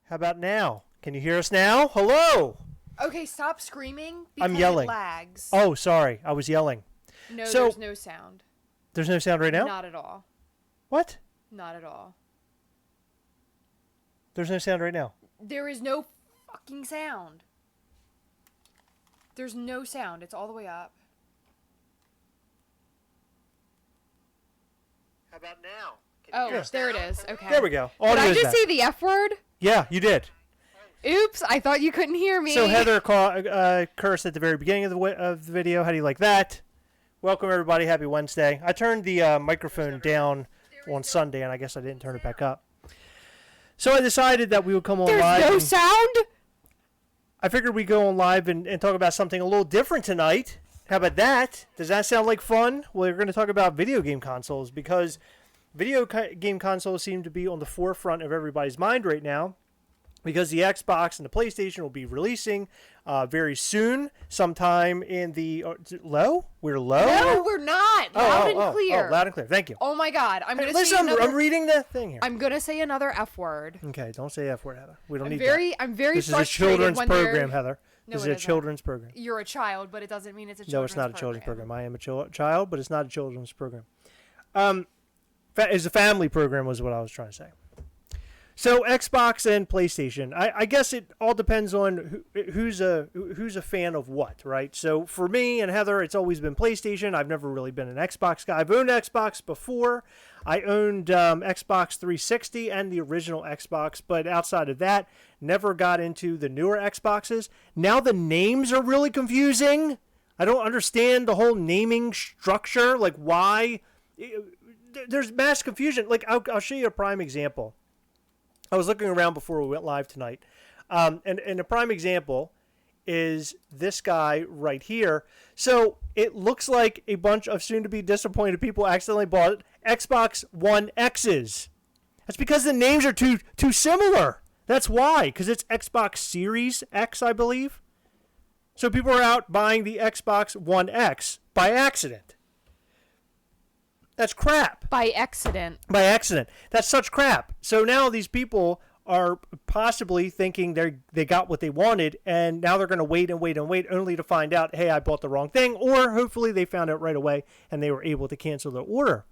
How about now? Can you hear us now? Hello. Okay, stop screaming because I'm yelling. It lags. Oh, sorry. I was yelling. No, So- there's no sound. There's no sound right now? Not at all. What? Not at all. There's no sound right now. There is no fucking sound. There's no sound. It's all the way up. How about now? Oh, there it is. Okay. There we go. Did Audio I is just back. say the F word? Yeah, you did. Oops, I thought you couldn't hear me. So Heather cursed at the very beginning of the video. How do you like that? Welcome, everybody. Happy Wednesday. I turned the microphone down on Sunday, and I guess I didn't turn it back up. So I decided that we would come on live. There's no sound? I figured we'd go on live and talk about something a little different tonight. How about that? Does that sound like fun? Well, we're going to talk about video game consoles because game consoles seem to be on the forefront of everybody's mind right now because the Xbox and the PlayStation will be releasing very soon, sometime in the... low? We're low? No, we're not. Loud and clear. Oh, loud and clear. Thank you. Oh my God. I'm going to Listen, say another... I'm reading the thing here. I'm going to say another F word. Okay, don't say F word, Heather. We don't need I'm very This is a frustrated children's when program, Heather. No, This is it a isn't. children's program. You're a child, but it doesn't mean it's a children's No, it's not a children's program. I am a child, but it's not a children's program. It's a family program was what I was trying to say. So Xbox and PlayStation, I guess it all depends on who's a fan of what, right? So for me and Heather, it's always been PlayStation. I've never really been an Xbox guy. I've owned Xbox before. I owned Xbox 360 and the original Xbox, but outside of that, never got into the newer Xboxes. Now the names are really confusing. I don't understand the whole naming structure, like why. There's mass confusion. Like I'll show you a prime example. I was looking around before we went live tonight, and a prime example is this guy right here. So it looks like a bunch of soon-to-be disappointed people accidentally bought Xbox One X's. That's because the names are too similar. That's why, because it's Xbox Series X, I believe. So people are out buying the Xbox One X by accident. That's crap. By accident. By accident. That's such crap. So now these people are possibly thinking they got what they wanted, and now they're going to wait and wait and wait only to find out, hey, I bought the wrong thing, or hopefully they found out right away and they were able to cancel their order.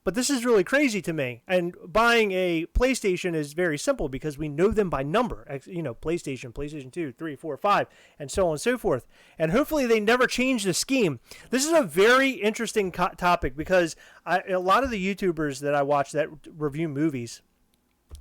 But this is really crazy to me. And buying a PlayStation is very simple because we know them by number. You know, PlayStation 2, 3, 4, 5, and so on and so forth. And hopefully they never change the scheme. This is a very interesting topic because a lot of the YouTubers that I watch that review movies,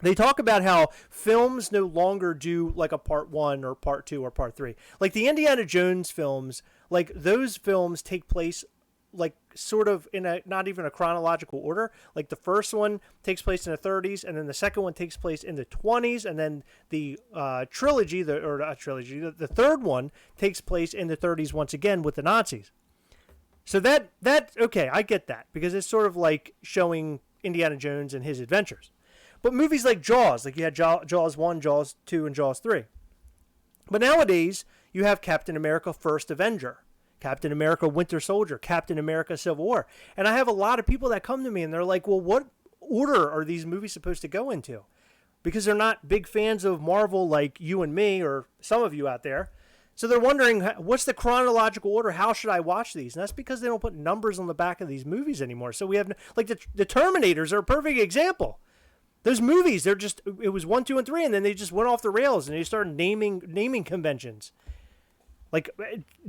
they talk about how films no longer do like a part 1 or part 2 or part 3. Like the Indiana Jones films, like those films take place like sort of in a not even a chronological order. Like the first one takes place in the 30s, and then the second one takes place in the 20s, and then the the third one takes place in the 30s once again with the Nazis. So that okay, I get that because it's sort of like showing Indiana Jones and his adventures. But movies like Jaws, like you had Jaws 1, Jaws 2, and Jaws 3. But nowadays you have Captain America: First Avenger, Captain America Winter Soldier, Captain America Civil War. And I have a lot of people that come to me and they're like, well, what order are these movies supposed to go into? Because they're not big fans of Marvel like you and me or some of you out there. So they're wondering, what's the chronological order? How should I watch these? And that's because they don't put numbers on the back of these movies anymore. So we have, like the Terminators are a perfect example. Those movies, it was 1, 2, and 3, and then they just went off the rails and they started naming conventions. Like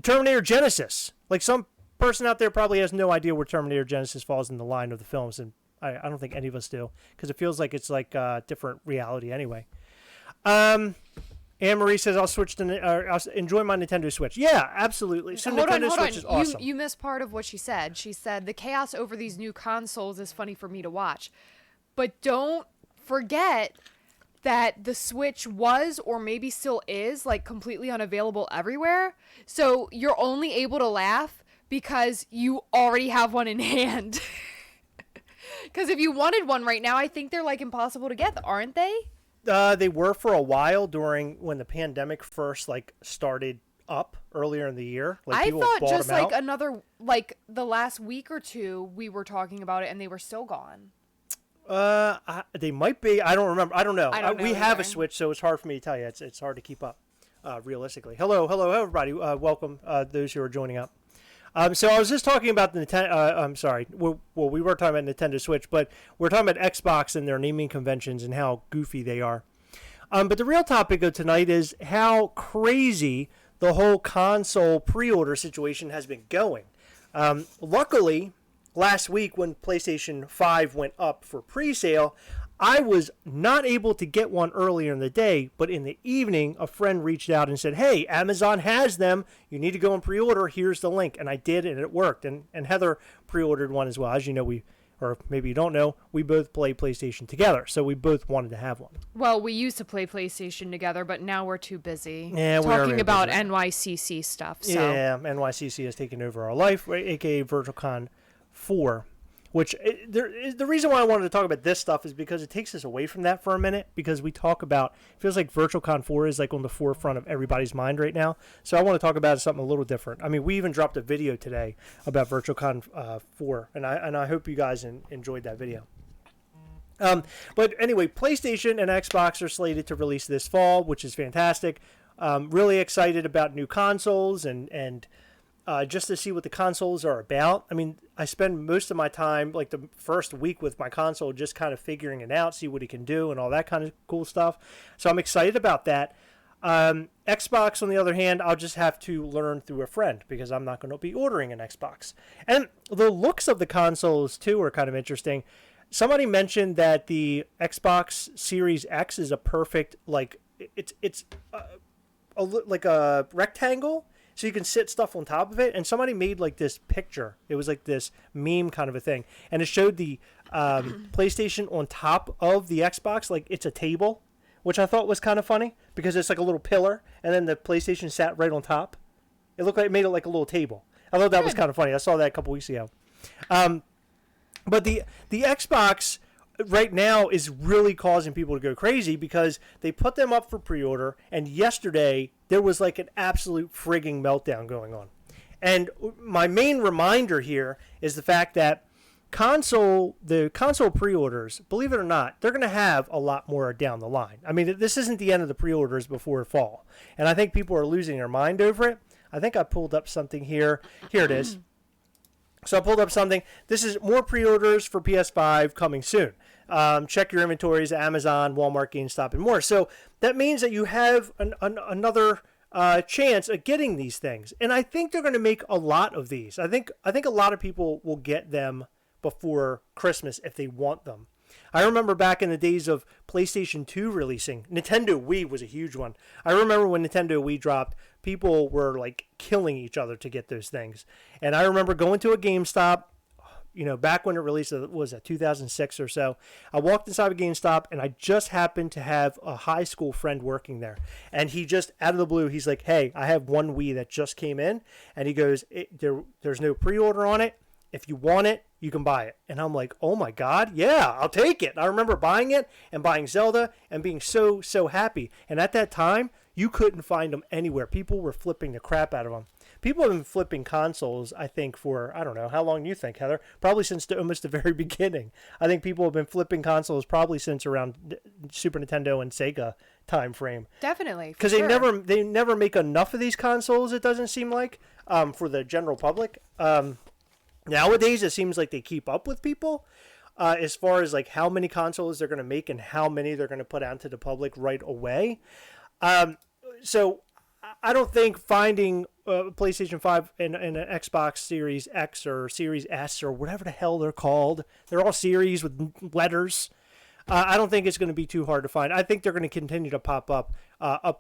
Terminator Genesis. Like some person out there probably has no idea where Terminator Genesis falls in the line of the films, and I don't think any of us do because it feels like it's like a different reality anyway. Anne-Marie says, I'll enjoy my Nintendo Switch. Yeah, absolutely. So Nintendo Switch is awesome. You missed part of what she said. She said, the chaos over these new consoles is funny for me to watch. But don't forget that the Switch was, or maybe still is, like completely unavailable everywhere. So you're only able to laugh because you already have one in hand. Because if you wanted one right now, I think they're like impossible to get, aren't they? They were for a while when the pandemic first like started up earlier in the year. Like, I thought just like another like the last week or two we were talking about it and they were still gone. They might be. I don't remember. I don't know. I don't know We have a either. Switch, so it's hard for me to tell you. It's hard to keep up, realistically. Hello, everybody. Welcome, those who are joining up. So I was just talking about the Nintendo. I'm sorry. Well, we were talking about Nintendo Switch, but we're talking about Xbox and their naming conventions and how goofy they are. But the real topic of tonight is how crazy the whole console pre-order situation has been going. Luckily, last week when PlayStation 5 went up for pre-sale, I was not able to get one earlier in the day, but in the evening, a friend reached out and said, hey, Amazon has them. You need to go and pre-order. Here's the link. And I did, and it worked. And Heather pre-ordered one as well. As you know, or maybe you don't know, we both play PlayStation together, so we both wanted to have one. Well, we used to play PlayStation together, but now we're too busy Yeah, we are talking very about busy. NYCC stuff. So. Yeah, NYCC has taken over our life, right, aka VirtualCon 4, which the reason why I wanted to talk about this stuff is because it takes us away from that for a minute, because we talk about, it feels like VirtualCon 4 is like on the forefront of everybody's mind right now, so I want to talk about something a little different. I mean, we even dropped a video today about VirtualCon 4, and I hope you guys enjoyed that video. But anyway, PlayStation and Xbox are slated to release this fall, which is fantastic. Really excited about new consoles and just to see what the consoles are about. I mean, I spend most of my time, like the first week with my console, just kind of figuring it out, see what it can do and all that kind of cool stuff. So I'm excited about that. Xbox, on the other hand, I'll just have to learn through a friend because I'm not going to be ordering an Xbox. And the looks of the consoles, too, are kind of interesting. Somebody mentioned that the Xbox Series X is a perfect, like, it's like a rectangle, so you can sit stuff on top of it. And somebody made like this picture. It was like this meme kind of a thing. And it showed the PlayStation on top of the Xbox, like it's a table, which I thought was kind of funny because it's like a little pillar. And then the PlayStation sat right on top. It looked like it made it like a little table. I thought that was kind of funny. I saw that a couple weeks ago. But the Xbox right now is really causing people to go crazy because they put them up for pre-order, and yesterday there was like an absolute frigging meltdown going on. And my main reminder here is the fact that the console pre-orders, believe it or not, they're going to have a lot more down the line. I mean, this isn't the end of the pre-orders before fall, and I think people are losing their mind over it. I think I pulled up something here. Here it is. So I pulled up something. This is more pre-orders for PS5 coming soon. Check your inventories at Amazon, Walmart, GameStop, and more. So that means that you have another chance at getting these things. And I think they're going to make a lot of these. I think a lot of people will get them before Christmas if they want them. I remember back in the days of PlayStation 2 releasing, Nintendo Wii was a huge one. I remember when Nintendo Wii dropped, people were like killing each other to get those things. And I remember going to a GameStop, you know, back when it released, was it 2006 or so. I walked inside a GameStop and I just happened to have a high school friend working there. And he just, out of the blue, he's like, hey, I have one Wii that just came in. And he goes, there's no pre-order on it. If you want it, you can buy it. And I'm like, oh my God, yeah, I'll take it. I remember buying it and buying Zelda and being so happy. And at that time, you couldn't find them anywhere. People were flipping the crap out of them. People have been flipping consoles, I think, for, I don't know, how long do you think, Heather? Probably since almost the very beginning. I think people have been flipping consoles probably since around Super Nintendo and Sega time frame. Definitely. Because they never make enough of these consoles, it doesn't seem like, for the general public. Nowadays, it seems like they keep up with people as far as like how many consoles they're going to make and how many they're going to put out to the public right away. So I don't think finding a PlayStation 5 and an Xbox Series X or Series S or whatever the hell they're called, they're all series with letters. I don't think it's going to be too hard to find. I think they're going to continue to pop up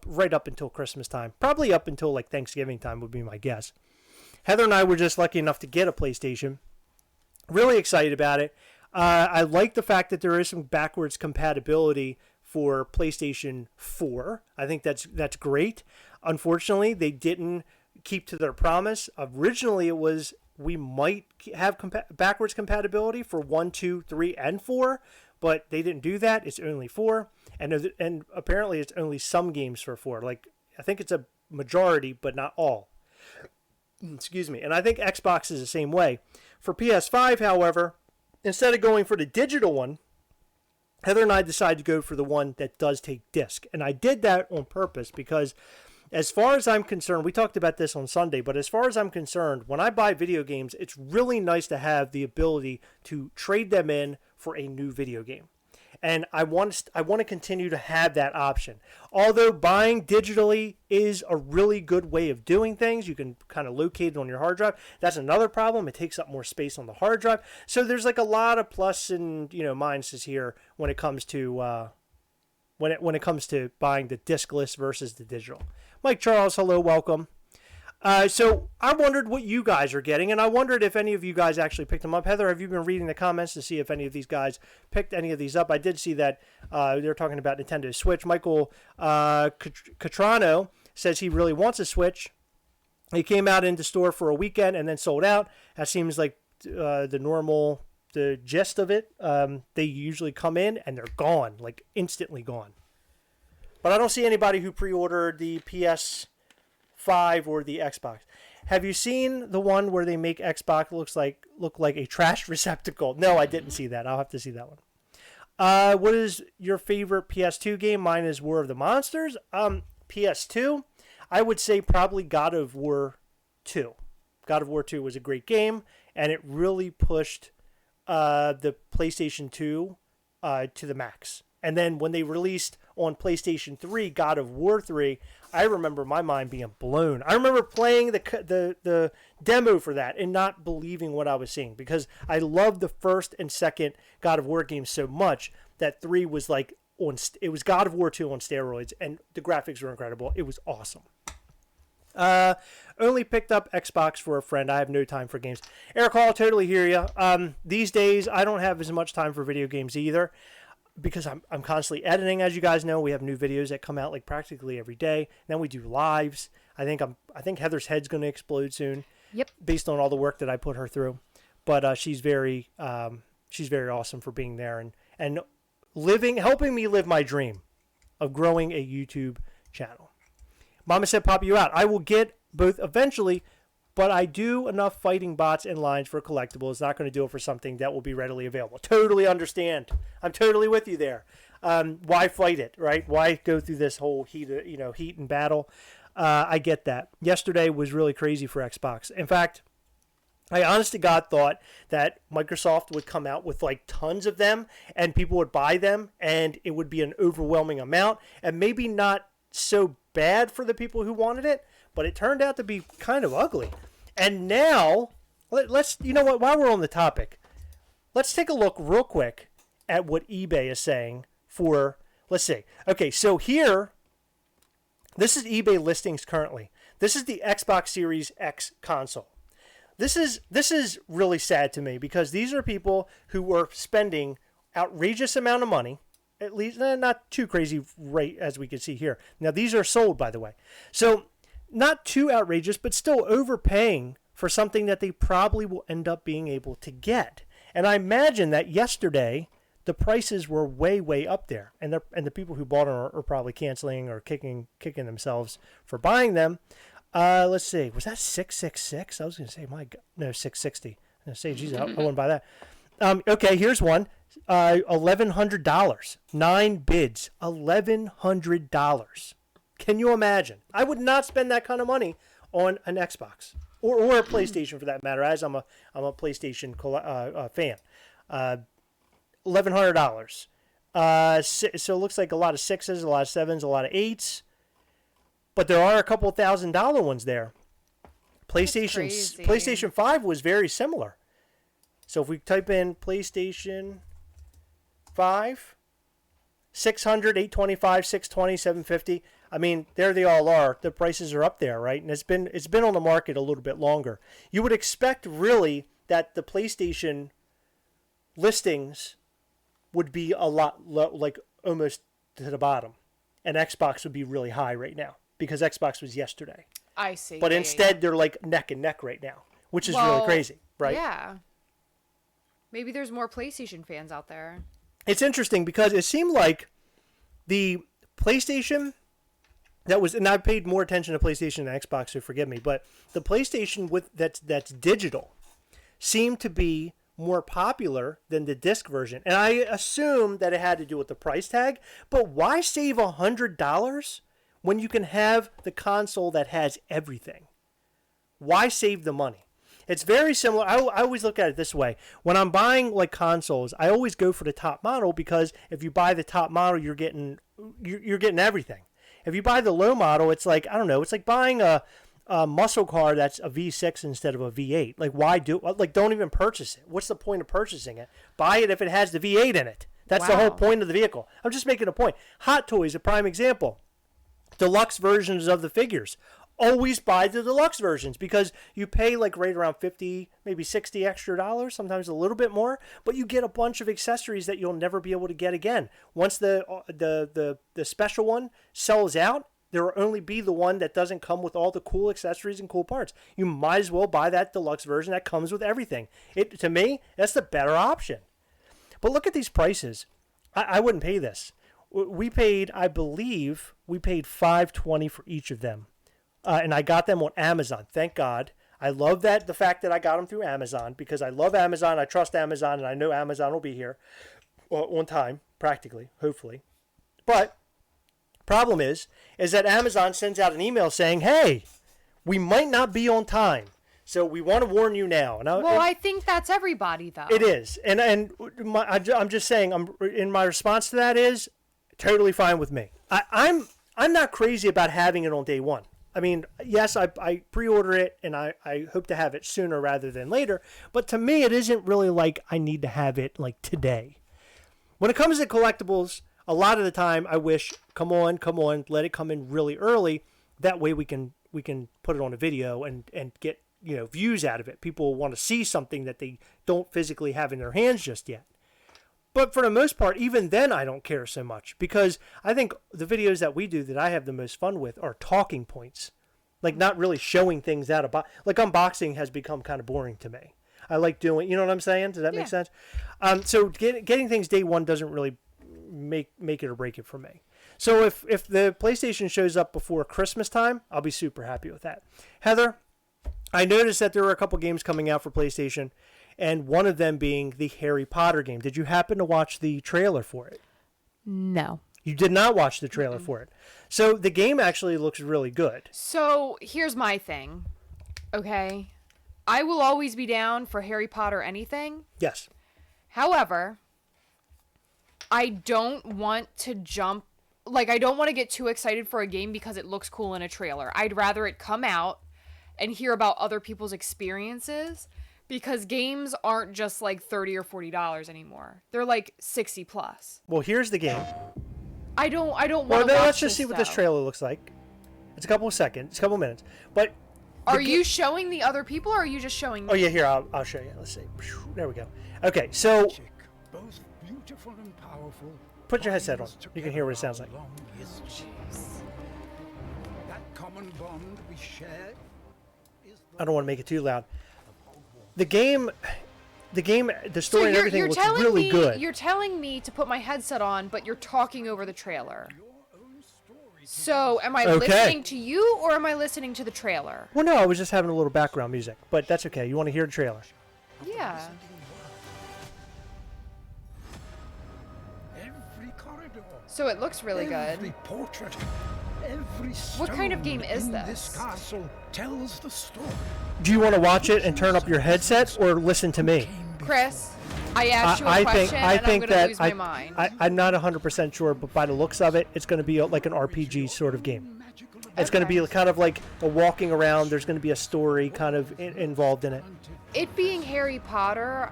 right up until Christmas time. Probably up until like Thanksgiving time would be my guess. Heather and I were just lucky enough to get a PlayStation. Really excited about it. I like the fact that there is some backwards compatibility for PlayStation 4. I think that's great. Unfortunately, they didn't keep to their promise. Originally, it was we might have backwards compatibility for 1, 2, 3, and 4, but they didn't do that. It's only 4, and apparently it's only some games for 4. Like I think it's a majority, but not all. Excuse me. And I think Xbox is the same way. For PS5, however, instead of going for the digital one, Heather and I decided to go for the one that does take disc. And I did that on purpose because as far as I'm concerned, we talked about this on Sunday, but as far as I'm concerned, when I buy video games, it's really nice to have the ability to trade them in for a new video game. And I want to continue to have that option. Although buying digitally is a really good way of doing things, you can kind of locate it on your hard drive. That's another problem. It takes up more space on the hard drive. So there's like a lot of plus and minuses here when it comes to when it comes to buying the discless versus the digital. Mike Charles, hello, welcome. So I wondered what you guys are getting, and I wondered if any of you guys actually picked them up. Heather, have you been reading the comments to see if any of these guys picked any of these up? I did see that they're talking about Nintendo Switch. Michael Catrano says he really wants a Switch. He came out into store for a weekend and then sold out. That seems like the gist of it. They usually come in and they're gone, like instantly gone. But I don't see anybody who pre-ordered the PS5 or the Xbox. Have you seen the one where they make Xbox look like a trash receptacle? No, I didn't see that. I'll have to see that one. What is your favorite PS2 game? Mine is War of the Monsters. PS2, I would say probably God of War 2. God of War 2 was a great game, and it really pushed the PlayStation 2 to the max. And then when they released on PlayStation 3, God of War 3, I remember my mind being blown. I remember playing the demo for that and not believing what I was seeing because I loved the first and second God of War games so much that 3 was like it was God of War 2 on steroids, and the graphics were incredible. It was awesome. Only picked up Xbox for a friend. I have no time for games. Eric Hall, totally hear you. These days, I don't have as much time for video games either, because I'm constantly editing. As you guys know, we have new videos that come out like practically every day. Then we do lives. I think Heather's head's going to explode soon. Yep. Based on all the work that I put her through, but she's very awesome for being there and helping me live my dream of growing a YouTube channel. Mama said, "Pop you out." I will get both eventually, but I do enough fighting bots and lines for collectibles. Not going to do it for something that will be readily available. Totally understand. I'm totally with you there. Why fight it, right? Why go through this whole heat and battle? I get that. Yesterday was really crazy for Xbox. In fact, I honest to God thought that Microsoft would come out with like tons of them and people would buy them and it would be an overwhelming amount and maybe not so bad for the people who wanted it, but it turned out to be kind of ugly. And now, let's, while we're on the topic, let's take a look real quick at what eBay is saying for, let's see. Okay, so here, this is eBay listings currently. This is the Xbox Series X console. This is really sad to me because these are people who were spending outrageous amount of money, at least not too crazy rate as we can see here. Now, these are sold, by the way. So not too outrageous, but still overpaying for something that they probably will end up being able to get. And I imagine that yesterday the prices were way, way up there, and the people who bought them are probably canceling or kicking themselves for buying them. Let's see, was that 666? I was going to say, my God, no, 660. I'm going to say, geez, I wouldn't buy that. Okay, here's one, $1,100, 9 bids, $1,100. Can you imagine? I would not spend that kind of money on an Xbox or a PlayStation for that matter, as I'm a PlayStation fan. $1,100. So it looks like a lot of 6s, a lot of 7s, a lot of 8s. But there are a couple $1,000 ones there. PlayStation 5 was very similar. So if we type in PlayStation 5, 600, 825, 620, 750. I mean, there they all are. The prices are up there, right? And it's been on the market a little bit longer. You would expect really that the PlayStation listings would be a lot low, like almost to the bottom, and Xbox would be really high right now because Xbox was yesterday. I see. But instead, they're like neck and neck right now, which is really crazy, right? Yeah. Maybe there's more PlayStation fans out there. It's interesting because it seemed like the PlayStation that was, and I paid more attention to PlayStation than Xbox, so forgive me, but the PlayStation that's digital seemed to be more popular than the disc version. And I assume that it had to do with the price tag. But why save $100 when you can have the console that has everything? Why save the money? It's very similar. I always look at it this way. When I'm buying like consoles, I always go for the top model, because if you buy the top model, you're getting everything. If you buy the low model, it's like, I don't know, it's like buying a muscle car that's a V6 instead of a V8. Like, why don't even purchase it. What's the point of purchasing it? Buy it if it has the V8 in it. That's the whole point of the vehicle. I'm just making a point. Hot Toys, a prime example. Deluxe versions of the figures. Always buy the deluxe versions, because you pay like right around 50, maybe 60 extra dollars, sometimes a little bit more, but you get a bunch of accessories that you'll never be able to get again. Once the special one sells out, there will only be the one that doesn't come with all the cool accessories and cool parts. You might as well buy that deluxe version that comes with everything. To me, that's the better option. But look at these prices. I wouldn't pay this. We paid, I believe, $520 for each of them. And I got them on Amazon. Thank God. I love the fact that I got them through Amazon, because I love Amazon. I trust Amazon, and I know Amazon will be here on time, practically, hopefully. But problem is that Amazon sends out an email saying, hey, we might not be on time, so we want to warn you now. And I think that's everybody, though. It is. And I'm just saying, my response to that is totally fine with me. I'm not crazy about having it on day one. I mean, yes, I pre-order it, and I hope to have it sooner rather than later. But to me, it isn't really like I need to have it like today. When it comes to collectibles, a lot of the time I wish, come on, let it come in really early. That way we can put it on a video and get views out of it. People want to see something that they don't physically have in their hands just yet. But for the most part, even then, I don't care so much, because I think the videos that we do that I have the most fun with are talking points, like not really showing things out of like unboxing has become kind of boring to me. I like doing, you know what I'm saying? Does that make sense? So getting things day one doesn't really make it or break it for me. So if the PlayStation shows up before Christmas time, I'll be super happy with that. Heather, I noticed that there were a couple games coming out for PlayStation, and one of them being the Harry Potter game. Did you happen to watch the trailer for it? No. You did not watch the trailer for it. So the game actually looks really good. So here's my thing, okay? I will always be down for Harry Potter anything. Yes. However, I don't want to I don't want to get too excited for a game because it looks cool in a trailer. I'd rather it come out and hear about other people's experiences, because games aren't just like $30 or $40 anymore. They're like 60 plus. Well, here's the game. I don't want to watch let's just see what this trailer looks like. It's a couple of seconds, it's a couple of minutes. But are you showing the other people, or are you just showing me? Oh yeah, here I'll show you. Let's see. There we go. Okay, so both beautiful and powerful. Put your headset on. You can hear what it sounds like. That common bond we share is I don't want to make it too loud. The game, the story and everything looks really good. You're telling me to put my headset on, but you're talking over the trailer. So, am I listening to you, or am I listening to the trailer? Well, no, I was just having a little background music, but that's okay. You want to hear the trailer? Yeah. every corridor. So it looks really Every good. portrait, every What kind of stone game is in this? castle tells the story. Do you want to watch it and turn up your headset, or listen to me? Chris, I asked you a question, and I'm going to lose my mind. I'm not 100% sure, but by the looks of it, it's going to be like an RPG sort of game. It's going to be kind of like a walking around. There's going to be a story kind of involved in it. It being Harry Potter,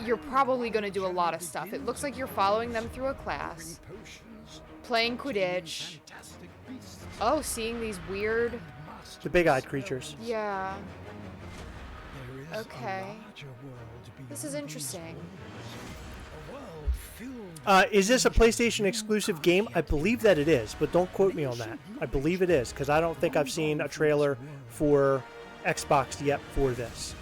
you're probably going to do a lot of stuff. It looks like you're following them through a class, playing Quidditch. Oh, seeing these weird... The big-eyed creatures. Yeah. Okay. This is interesting. Is this a PlayStation exclusive game? I believe that it is, but don't quote me on that. I believe it is, because I don't think I've seen a trailer for Xbox yet for this.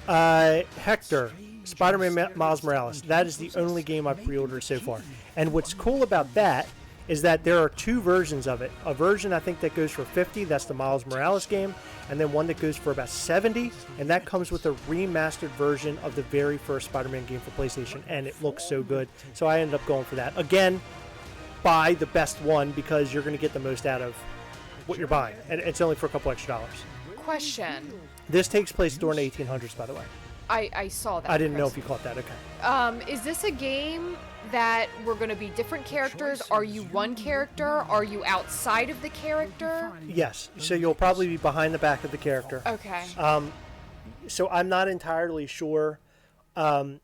Hector, Spider-Man Miles Morales. That is the only game I've pre-ordered so far. And what's cool about that is that there are 2 versions of it. A version I think that goes for $50, that's the Miles Morales game, and then one that goes for about $70, and that comes with a remastered version of the very first Spider-Man game for PlayStation, and it looks so good. So I ended up going for that. Again, buy the best one because you're going to get the most out of what you're buying, and it's only for a couple extra dollars. Question. This takes place during the 1800s, by the way. I saw that. I didn't know Chris. if you caught that. Okay. Is this a game that we're going to be different characters? Are you one character? Are you outside of the character? Yes. So you'll probably be behind the back of the character. Okay. So I'm not entirely sure I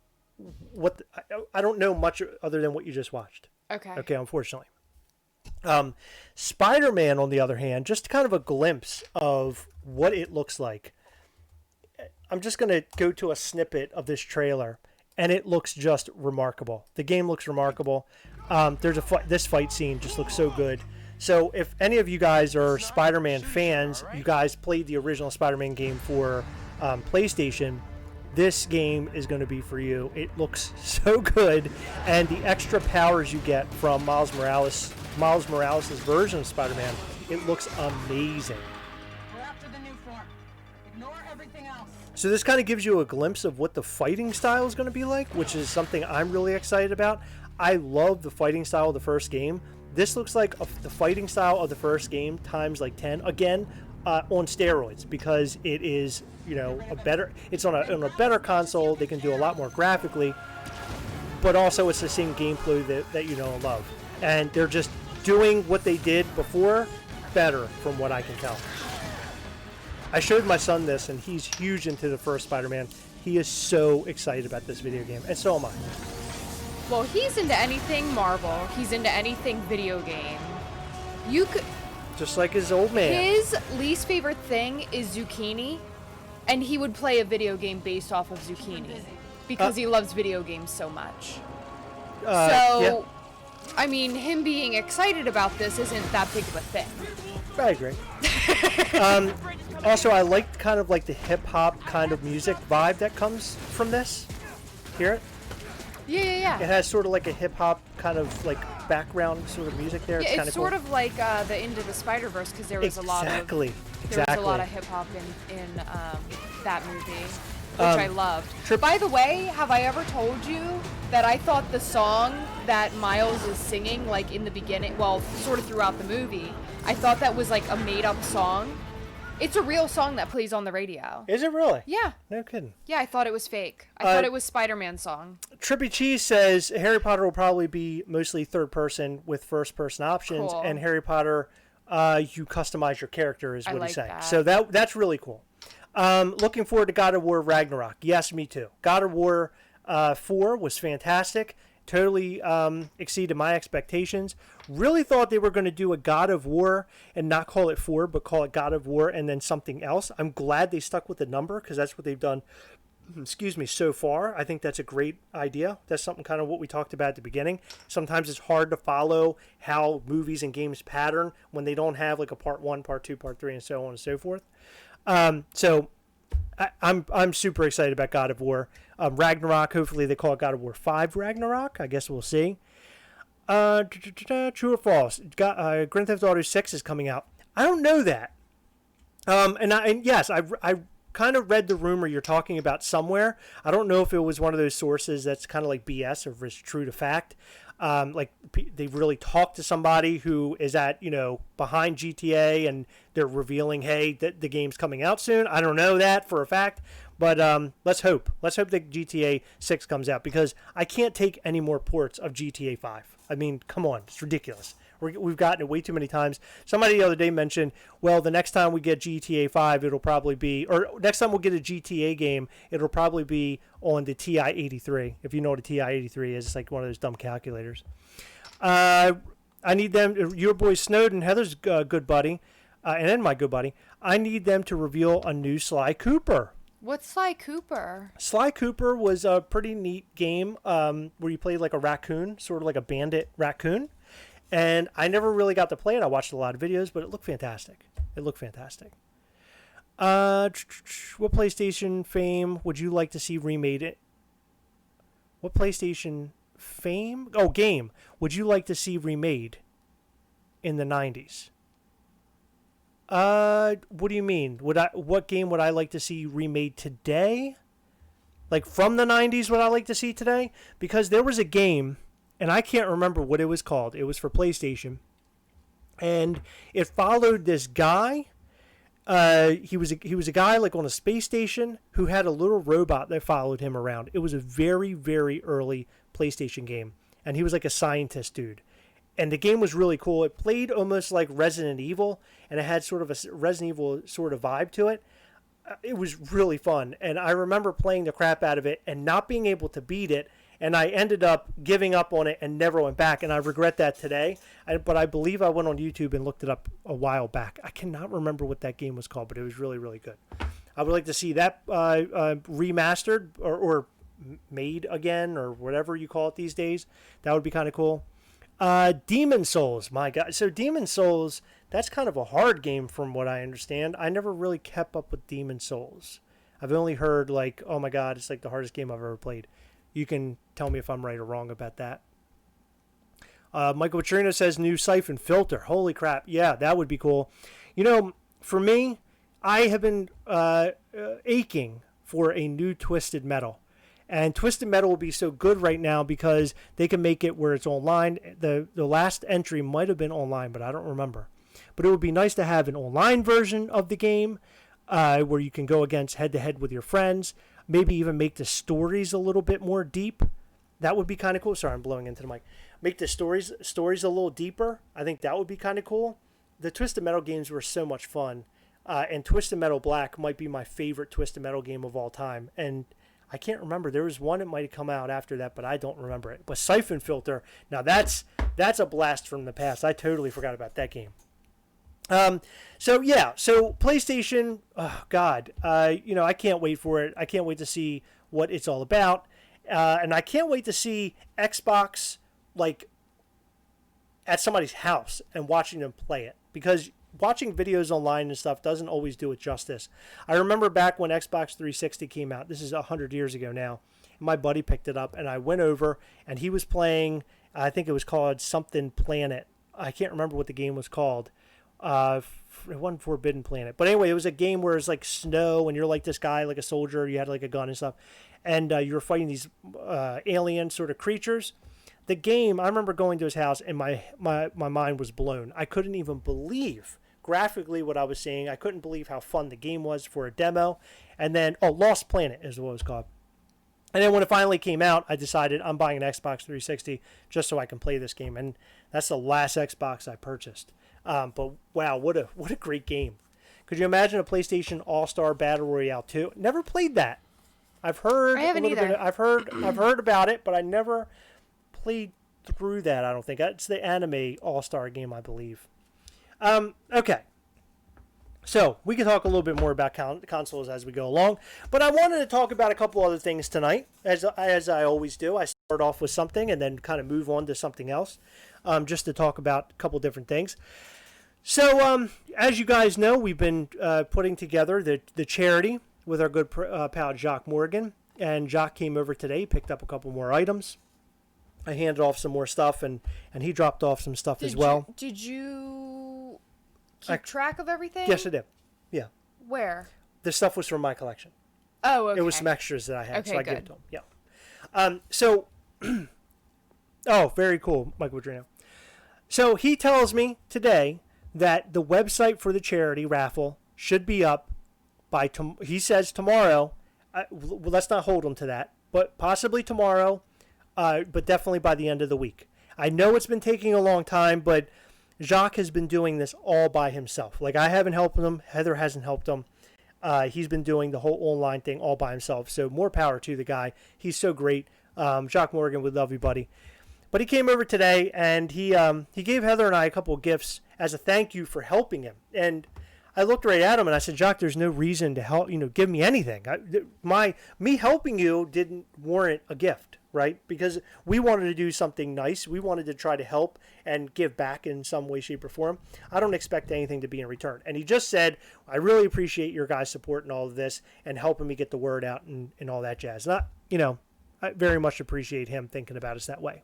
don't know much other than what you just watched. Okay, unfortunately. Spider-Man, on the other hand, just kind of a glimpse of what it looks like. I'm just going to go to a snippet of this trailer, and it looks just remarkable. The game looks remarkable. This fight scene just looks so good. So if any of you guys are Spider-Man fans, you guys played the original Spider-Man game for PlayStation, this game is going to be for you. It looks so good, and the extra powers you get from Miles Morales' version of Spider-Man, it looks amazing. We're after the new form. Ignore everything else. So this kind of gives you a glimpse of what the fighting style is going to be like, which is something I'm really excited about. I love the fighting style of the first game. This looks like the fighting style of the first game times like 10. Again, on steroids, because it is, it's on a better console. They can do a lot more graphically, but also it's the same gameplay that you know and love. And they're just doing what they did before better, from what I can tell. I showed my son this, and he's huge into the first Spider-Man. He is so excited about this video game, and so am I. Well, he's into anything Marvel. He's into anything video game. You could. Just like his old man. His least favorite thing is zucchini, and he would play a video game based off of zucchini because he loves video games so much. Yeah. I mean, him being excited about this isn't that big of a thing. I agree. Also, I liked kind of like the hip-hop kind of music vibe that comes from this. Hear it? Yeah. It has sort of like a hip-hop kind of like background sort of music there. Yeah, It's kind it's of sort cool. of like the Into the Spider-Verse, because there was a lot of Exactly. there was a lot of hip hop in that movie, which I loved. By the way, have I ever told you that I thought the song that Miles is singing, like in the beginning, well, sort of throughout the movie, I thought that was like a made-up song. It's a real song that plays on the radio. Is it really? Yeah. No kidding. Yeah, I thought it was fake. I thought it was Spider-Man's song. Trippy Cheese says Harry Potter will probably be mostly third person with first person options, Cool. and Harry Potter, you customize your character is I what like he's saying. that. So that's really cool. Looking forward to God of War Ragnarok. Yes, me too. God of War 4 was fantastic. Totally exceeded my expectations. Really thought they were going to do a God of War and not call it 4, but call it God of War and then something else. I'm glad they stuck with the number, because that's what they've done, so far. I think that's a great idea. That's something kind of what we talked about at the beginning. Sometimes it's hard to follow how movies and games pattern when they don't have like a part 1, part 2, part 3, and so on and so forth. So I'm super excited about God of War. Ragnarok, hopefully they call it God of War 5 Ragnarok. I guess we'll see. True or false? Grand Theft Auto 6 is coming out. I don't know that. And yes, I kind of read the rumor you're talking about somewhere. I don't know if it was one of those sources that's kind of like BS or if it's true to fact. Like they really talked to somebody who is at, behind GTA, and they're revealing, hey, that the game's coming out soon. I don't know that for a fact, but let's hope that GTA 6 comes out, because I can't take any more ports of GTA 5. I mean, come on, it's ridiculous. We've gotten it way too many times. Somebody the other day mentioned, well, the next time we get GTA 5, it'll probably be, or next time we'll get a GTA game, it'll probably be on the TI-83. If you know what a TI-83 is, it's like one of those dumb calculators. I need them, your boy Snowden, Heather's good buddy, and then my good buddy, I need them to reveal a new Sly Cooper. What's Sly Cooper? Sly Cooper was a pretty neat game where you played like a raccoon, sort of like a bandit raccoon. And I never really got to play it. I watched a lot of videos, but it looked fantastic. What PlayStation fame would you like to see remade? What PlayStation fame? Oh, game. Would you like to see remade? in the 90s. What do you mean? What game would I like to see remade today? Like from the 90s, what I like to see today? Because there was a game, and I can't remember what it was called. It was for PlayStation. And it followed this guy. He was a guy like on a space station who had a little robot that followed him around. It was a very, very early PlayStation game. And he was like a scientist dude. And the game was really cool. It played almost like Resident Evil, and it had sort of a Resident Evil sort of vibe to it. It was really fun. And I remember playing the crap out of it and not being able to beat it. And I ended up giving up on it and never went back. And I regret that today. But I believe I went on YouTube and looked it up a while back. I cannot remember what that game was called, but it was really, really good. I would like to see that remastered or made again, or whatever you call it these days. That would be kind of cool. Demon Souls, my God. So Demon Souls, that's kind of a hard game from what I understand. I never really kept up with Demon Souls. I've only heard like, oh my God, it's like the hardest game I've ever played. You can tell me if I'm right or wrong about that. Michael Petrino says new siphon filter. Holy crap. Yeah, that would be cool. You know, for me, I have been aching for a new Twisted Metal. And Twisted Metal will be so good right now because they can make it where it's online. The last entry might have been online, but I don't remember. But it would be nice to have an online version of the game where you can go against head-to-head with your friends. Maybe even make the stories a little bit more deep. That would be kind of cool. Sorry, I'm blowing into the mic. Make the stories a little deeper. I think that would be kind of cool. The Twisted Metal games were so much fun. And Twisted Metal Black might be my favorite Twisted Metal game of all time. And I can't remember. There was one that might have come out after that, but I don't remember it. But Siphon Filter, now that's a blast from the past. I totally forgot about that game. So PlayStation, oh God, I can't wait for it. I can't wait to see what it's all about. And I can't wait to see Xbox like at somebody's house and watching them play it, because watching videos online and stuff doesn't always do it justice. I remember back when Xbox 360 came out. This is 100 years ago now. My buddy picked it up, and I went over, and he was playing, I think it was called something Planet. I can't remember what the game was called. It wasn't Forbidden Planet. But anyway, it was a game where it's like snow, and you're like this guy, like a soldier. You had like a gun and stuff. And you were fighting these alien sort of creatures. The game, I remember going to his house, and my mind was blown. I couldn't even believe graphically what I was seeing. I couldn't believe how fun the game was for a demo. And then, Lost Planet is what it was called. And then when it finally came out, I decided I'm buying an Xbox 360 just so I can play this game. And that's the last Xbox I purchased. But wow, what a great game. Could you imagine a PlayStation All-Star Battle Royale 2? Never played that. I've heard I haven't either. I've heard about it, but I never played through that. I don't think it's the anime All-Star game, I believe. Okay. So we can talk a little bit more about consoles as we go along, but I wanted to talk about a couple other things tonight, as I always do. I start off with something and then kind of move on to something else, just to talk about a couple different things. So as you guys know, we've been putting together the charity with our good pal Jacques Morgan, and Jacques came over today, picked up a couple more items. I handed off some more stuff, and he dropped off some stuff as well. Did you keep track of everything? Yes, I did. Yeah. Where? The stuff was from my collection. Oh, okay. It was some extras that I had, okay, so I good. gave it to him. Yeah. Oh, very cool, Michael Adrino. So he tells me today that the website for the charity raffle should be up by, he says tomorrow. Well, let's not hold him to that, but possibly tomorrow. But definitely by the end of the week. I know it's been taking a long time, but Jacques has been doing this all by himself. Like, I haven't helped him. Heather hasn't helped him. He's been doing the whole online thing all by himself. So more power to the guy. He's so great. Jacques Morgan, we love you, buddy. But he came over today, and he gave Heather and I a couple of gifts as a thank you for helping him. And I looked right at him and I said, Jacques, there's no reason to help, give me anything. Me helping you didn't warrant a gift, right? Because we wanted to do something nice. We wanted to try to help and give back in some way, shape, or form. I don't expect anything to be in return. And he just said, I really appreciate your guys' support in all of this and helping me get the word out and all that jazz. I very much appreciate him thinking about us that way.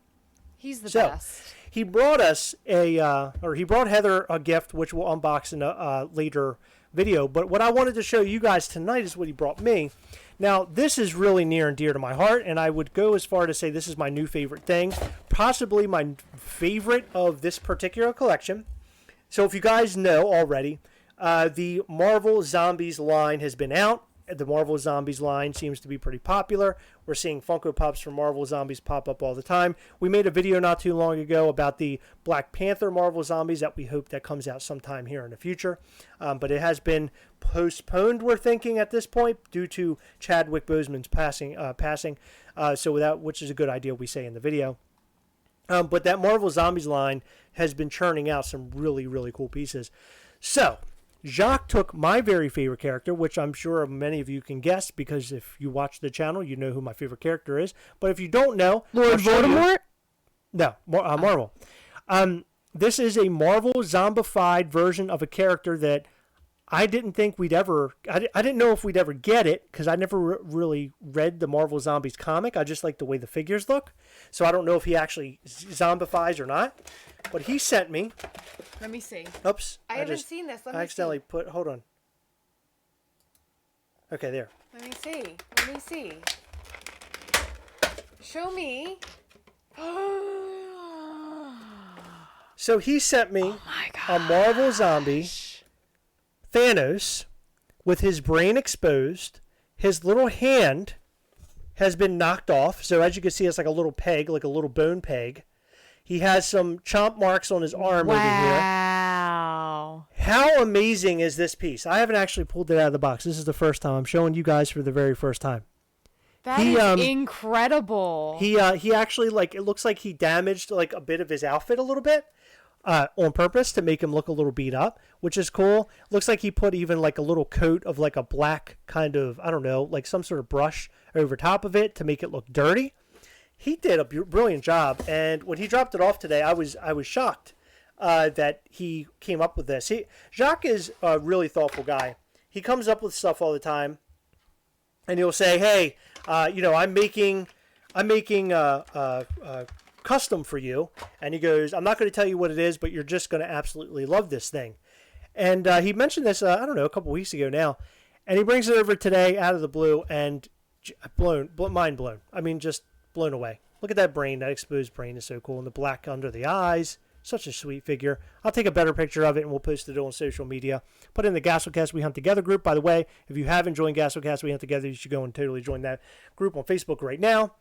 He's the So, best. he brought us he brought Heather a gift, which we'll unbox in a later video. But what I wanted to show you guys tonight is what he brought me. Now, this is really near and dear to my heart, and I would go as far to say this is my new favorite thing, possibly my favorite of this particular collection. So if you guys know already, the Marvel Zombies line has been out. The Marvel Zombies line seems to be pretty popular. We're seeing Funko Pops from Marvel Zombies pop up all the time. We made a video not too long ago about the Black Panther Marvel Zombies that we hope that comes out sometime here in the future. But it has been postponed, we're thinking, at this point due to Chadwick Boseman's passing. Which is a good idea, we say in the video. But that Marvel Zombies line has been churning out some really, really cool pieces. So, Jacques took my very favorite character, which I'm sure many of you can guess, because if you watch the channel, you know who my favorite character is. But if you don't know... Lord Voldemort? No, Marvel. This is a Marvel zombified version of a character that I didn't think we'd ever... I didn't know if we'd ever get it, because I never really read the Marvel Zombies comic. I just like the way the figures look. So I don't know if he actually zombifies or not. But he sent me... Let me see. Oops. I haven't seen this. I accidentally put... Hold on. Okay, there. Let me see. Show me. So he sent me my God. a Marvel Zombie, Thanos, with his brain exposed. His little hand has been knocked off. So as you can see, it's like a little peg, like a little bone peg. He has some chomp marks on his arm over here. Wow. How amazing is this piece? I haven't actually pulled it out of the box. This is the first time. I'm showing you guys for the very first time. That is incredible. He actually, like, it looks like he damaged like a bit of his outfit a little bit on purpose to make him look a little beat up, which is cool. Looks like he put even like a little coat of like a black kind of, I don't know, like some sort of brush over top of it to make it look dirty. He did a brilliant job, and when he dropped it off today, I was shocked that he came up with this. Jacques is a really thoughtful guy. He comes up with stuff all the time, and he'll say, "Hey, I'm making custom for you," and he goes, "I'm not going to tell you what it is, but you're just going to absolutely love this thing." And he mentioned this, I don't know, a couple weeks ago now, and he brings it over today out of the blue, and mind blown. I mean, just blown away. Look at that brain. That exposed brain is so cool. And the black under the eyes. Such a sweet figure. I'll take a better picture of it and we'll post it on social media. Put it in the Gastlecast We Hunt Together group. By the way, if you haven't joined Gastlecast We Hunt Together, you should go and totally join that group on Facebook right now.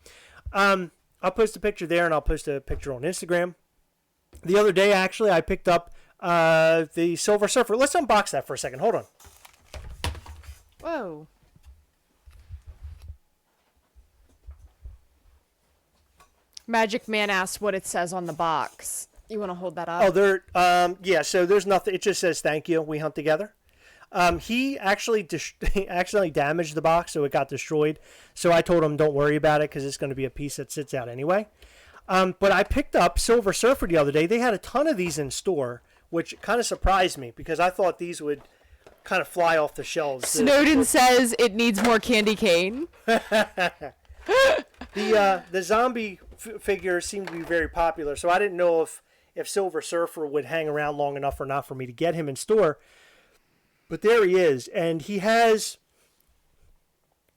I'll post a picture there and I'll post a picture on Instagram. The other day, actually, I picked up the Silver Surfer. Let's unbox that for a second. Hold on. Whoa. Magic Man asked what it says on the box. You want to hold that up? Oh, yeah, so there's nothing. It just says, "Thank you, we hunt together." He actually accidentally damaged the box, so it got destroyed. So I told him, don't worry about it, because it's going to be a piece that sits out anyway. But I picked up Silver Surfer the other day. They had a ton of these in store, which kind of surprised me, because I thought these would kind of fly off the shelves. Snowden says it needs more candy cane. The zombie figures seem to be very popular, so I didn't know if Silver Surfer would hang around long enough or not for me to get him in store. But there he is, and he has...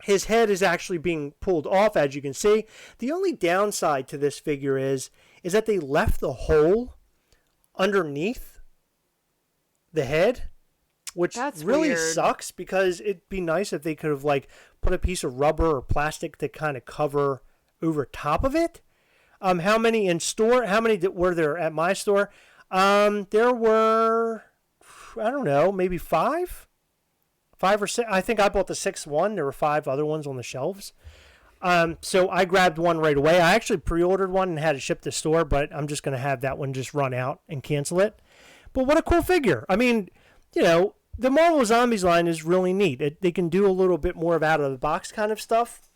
His head is actually being pulled off, as you can see. The only downside to this figure is that they left the hole underneath the head, which That's really weird. sucks, because it'd be nice if they could have like put a piece of rubber or plastic to kind of cover over top of it. How many in store? How many were there at my store? There were, I don't know, maybe five or six. I think I bought the sixth one. There were 5 other ones on the shelves. So I grabbed one right away. I actually pre-ordered one and had it shipped to store, but I'm just going to have that one just run out and cancel it. But what a cool figure. I mean, the Marvel Zombies line is really neat. They can do a little bit more of out-of-the-box kind of stuff.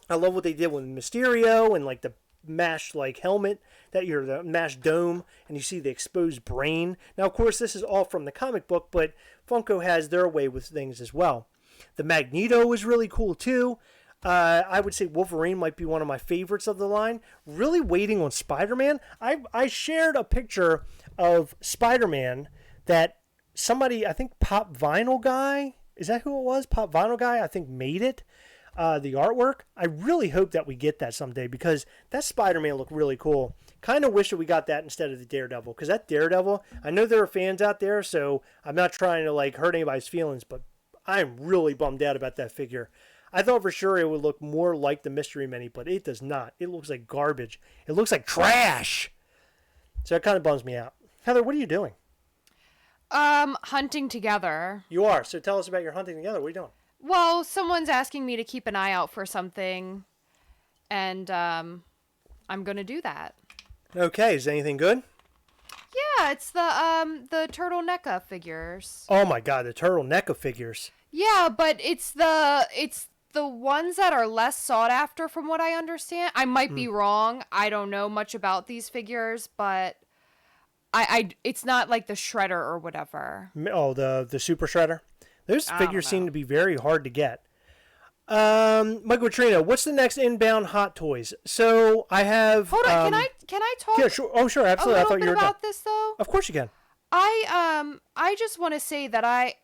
I love what they did with Mysterio and like the mashed like helmet, the mashed dome, and you see the exposed brain. Now, of course, this is all from the comic book, but Funko has their way with things as well. The Magneto is really cool too. I would say Wolverine might be one of my favorites of the line. Really waiting on Spider-Man. I shared a picture of Spider-Man that somebody, I think Pop Vinyl Guy, is that who it was? Pop Vinyl Guy, I think made it. The artwork. I really hope that we get that someday because that Spider-Man looked really cool. Kind of wish that we got that instead of the Daredevil because that Daredevil, I know there are fans out there, so I'm not trying to like hurt anybody's feelings, but I'm really bummed out about that figure. I thought for sure it would look more like the Mystery Mini, but it does not. It looks like garbage. It looks like trash. So it kind of bums me out. Heather, what are you doing? Hunting together. You are. So tell us about your hunting together. What are you doing? Well, someone's asking me to keep an eye out for something, and I'm gonna do that. Okay. Is anything good? Yeah, it's the turtle NECA figures. Oh my God, the turtle NECA figures. Yeah, but it's the ones that are less sought after from what I understand. I might be wrong. I don't know much about these figures, but I it's not like the Shredder or whatever. Oh, the Super Shredder? Those figures seem to be very hard to get. Michael Trino, what's the next inbound Hot Toys? So I have. Hold on, can I talk? Yeah, sure. Oh, sure, absolutely. A I little thought bit you were about done. this though. Of course you can. I just want to say that I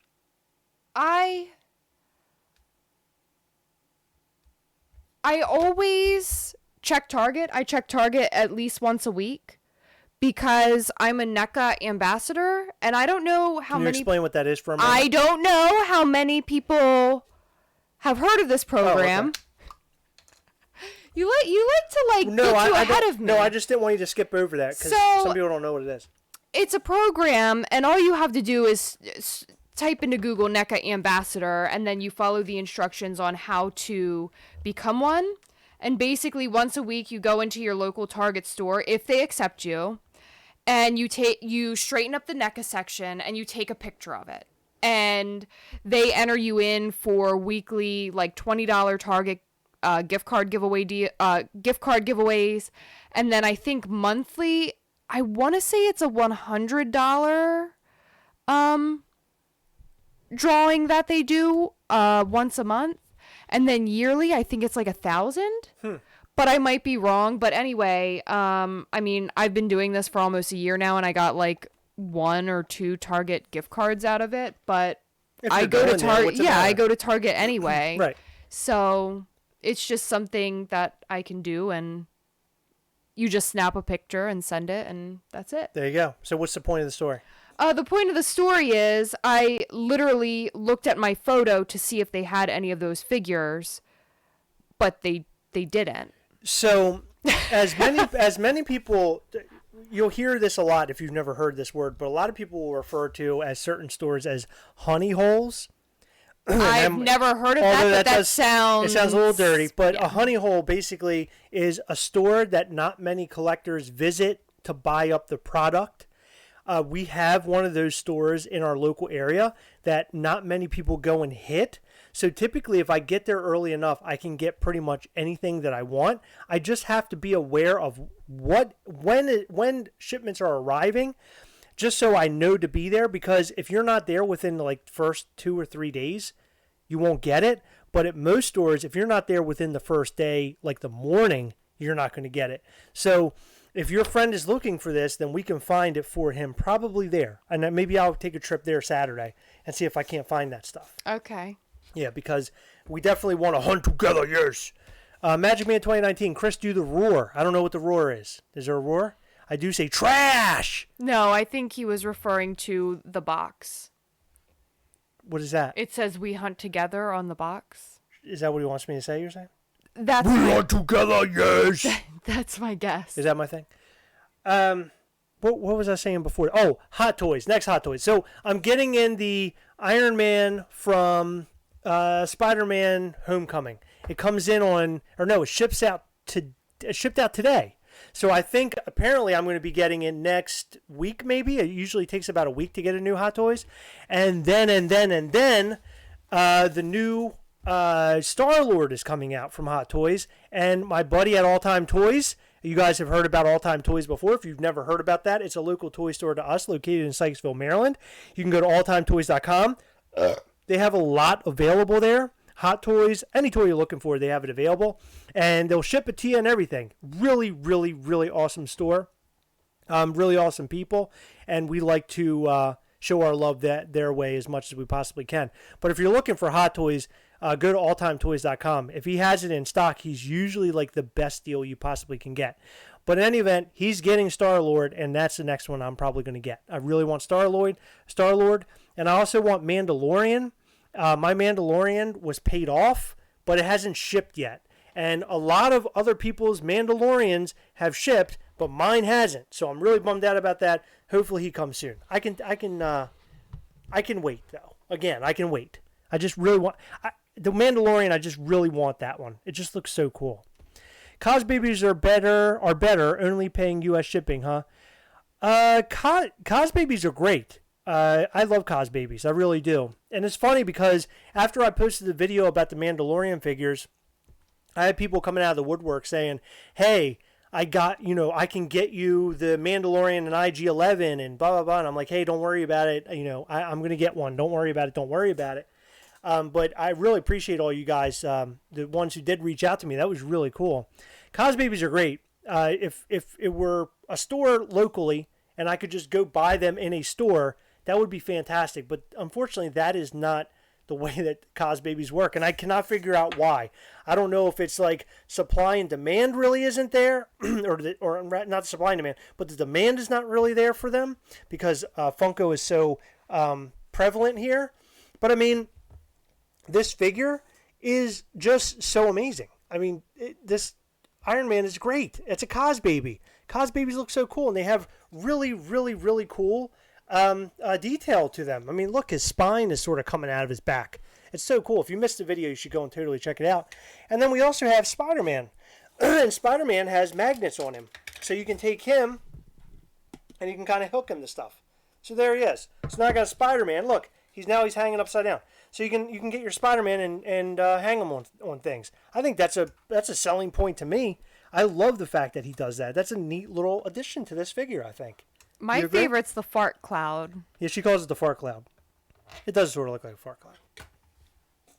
always check Target. I check Target at least once a week because I'm a NECA ambassador, and I don't know how Can you many. explain what that is for a moment? I don't know how many people have heard of this program. Oh, okay. You like to get too ahead of me. No, I just didn't want you to skip over that because So- some people don't know what it is. It's a program, and all you have to do is type into Google NECA ambassador, and then you follow the instructions on how to become one. And basically, once a week, you go into your local Target store if they accept you, and you straighten up the NECA section, and you take a picture of it. And they enter you in for weekly, like $20 Target gift card giveaways, and then I think monthly. I want to say it's a $100 drawing that they do once a month, and then yearly I think it's like 1,000. But I might be wrong. But anyway, I mean, I've been doing this for almost a year now, and I got like 1 or 2 Target gift cards out of it. But I go to Target. Yeah, I go to Target anyway. Right. So it's just something that I can do, and you just snap a picture and send it, and that's it. There you go. So what's the point of the story? The point of the story is I literally looked at my photo to see if they had any of those figures, but they didn't. So as many people, you'll hear this a lot if you've never heard this word, but a lot of people will refer to as certain stores as honey holes. I've never heard of that, but it sounds a little dirty. But a honey hole basically is a store that not many collectors visit to buy up the product. We have one of those stores in our local area that not many people go and hit. So typically, if I get there early enough, I can get pretty much anything that I want. I just have to be aware of when shipments are arriving, just so I know to be there. Because if you're not there within like first 2 or 3 days, you won't get it. But at most stores, if you're not there within the first day, like the morning, you're not going to get it. So if your friend is looking for this, then we can find it for him probably there. And then maybe I'll take a trip there Saturday and see if I can't find that stuff. Okay. Yeah, because we definitely want to hunt together, yes. Magic Man 2019, Chris, do the roar. I don't know what the roar is. Is there a roar? I do say trash. No, I think he was referring to the box. What is that? It says "We hunt together" on the box. Is that what he wants me to say, you're saying? That's we hunt together, yes. That's my guess. Is that my thing? What was I saying before? Oh, Hot Toys. Next Hot Toys. So I'm getting in the Iron Man from Spider-Man Homecoming. It comes in it shipped out today. So I think apparently I'm going to be getting it next week maybe. It usually takes about a week to get a new Hot Toys. And then the new Star-Lord is coming out from Hot Toys. And my buddy at All Time Toys, you guys have heard about All Time Toys before. If you've never heard about that, it's a local toy store to us located in Sykesville, Maryland. You can go to alltimetoys.com. They have a lot available there. Hot Toys, any toy you're looking for, they have it available. And they'll ship it to you and everything. Really, really, really awesome store. Really awesome people. And we like to show our love their way as much as we possibly can. But if you're looking for Hot Toys, go to alltimetoys.com. If he has it in stock, he's usually like the best deal you possibly can get. But in any event, he's getting Star-Lord, and that's the next one I'm probably going to get. I really want Star-Lord, and I also want Mandalorian. My Mandalorian was paid off, but it hasn't shipped yet. And a lot of other people's Mandalorians have shipped, but mine hasn't. So I'm really bummed out about that. Hopefully he comes soon. I can wait though. Again, I can wait. I just really want the Mandalorian. I just really want that one. It just looks so cool. Cos babies are better. Only paying U.S. shipping, huh? Cos babies are great. I love Cos babies. I really do. And it's funny because after I posted the video about the Mandalorian figures, I had people coming out of the woodwork saying, "Hey, I can get you the Mandalorian and IG-11 and blah blah blah." And I'm like, "Hey, don't worry about it. I'm gonna get one. Don't worry about it. Don't worry about it." But I really appreciate all you guys, the ones who did reach out to me. That was really cool. Cos babies are great. If it were a store locally and I could just go buy them in a store, that would be fantastic. But unfortunately, that is not the way that Cos babies work, and I cannot figure out why. I don't know if it's like supply and demand really isn't there, or not supply and demand, but the demand is not really there for them because Funko is so prevalent here. But I mean, this figure is just so amazing. I mean, this Iron Man is great. It's a Cos baby. Cos babies look so cool, and they have really, really, really cool detail to them. I mean, look, his spine is sort of coming out of his back. It's so cool. If you missed the video, you should go and totally check it out. And then we also have Spider-Man. And Spider-Man has magnets on him. So you can take him and you can kind of hook him to stuff. So there he is. So now I got Spider-Man. Look, he's hanging upside down. So you can get your Spider-Man and hang him on things. I think that's a selling point to me. I love the fact that he does that. That's a neat little addition to this figure, I think. My favorite's the fart cloud. Yeah, she calls it the fart cloud. It does sort of look like a fart cloud.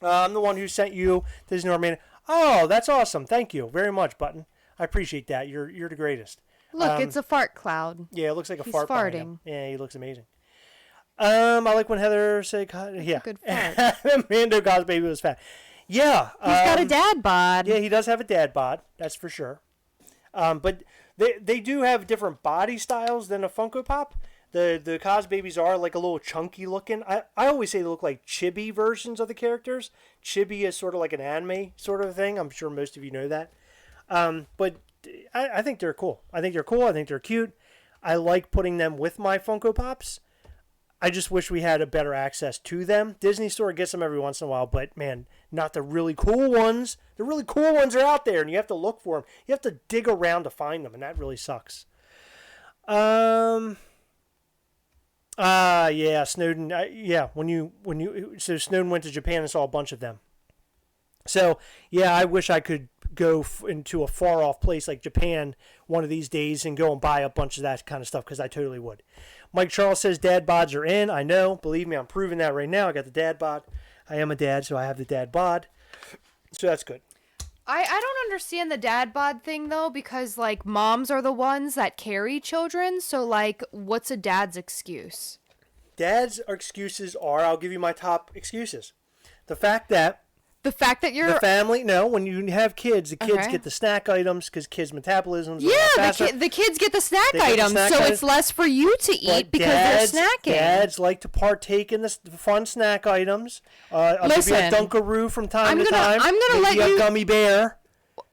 I'm the one who sent you Disney Armada. Oh, that's awesome. Thank you very much, Button. I appreciate that. You're the greatest. Look, it's a fart cloud. Yeah, it looks like a He's fart. farting. Yeah, he looks amazing. I like when Heather said, yeah. Good fart. Mando Cos baby was fat. Yeah. He's got a dad bod. Yeah, he does have a dad bod. That's for sure. But they do have different body styles than a Funko Pop. The Cos babies are like a little chunky looking. I always say they look like chibi versions of the characters. Chibi is sort of like an anime sort of thing. I'm sure most of you know that. But I think they're cool. I think they're cute. I like putting them with my Funko Pops. I just wish we had a better access to them. Disney Store gets them every once in a while, but man, not the really cool ones. The really cool ones are out there, and you have to look for them. You have to dig around to find them, and that really sucks. Yeah, Snowden. So Snowden went to Japan and saw a bunch of them. So yeah, I wish I could go into a far off place like Japan one of these days and go and buy a bunch of that kind of stuff, because I totally would. Mike Charles says dad bods are in. I know. Believe me, I'm proving that right now. I got the dad bod. I am a dad, so I have the dad bod. So that's good. I don't understand the dad bod thing, though, because, like, moms are the ones that carry children. So, like, what's a dad's excuse? Dad's excuses are, I'll give you my top excuses. The fact that you're... The family, no, when you have kids, the kids get the snack items because kids' metabolisms are faster. The kids get the snack items, so it's less for you to eat because they're snacking. Dads like to partake in the fun snack items. I'll give you a Dunkaroo from time to time. I'm going to let you... a gummy bear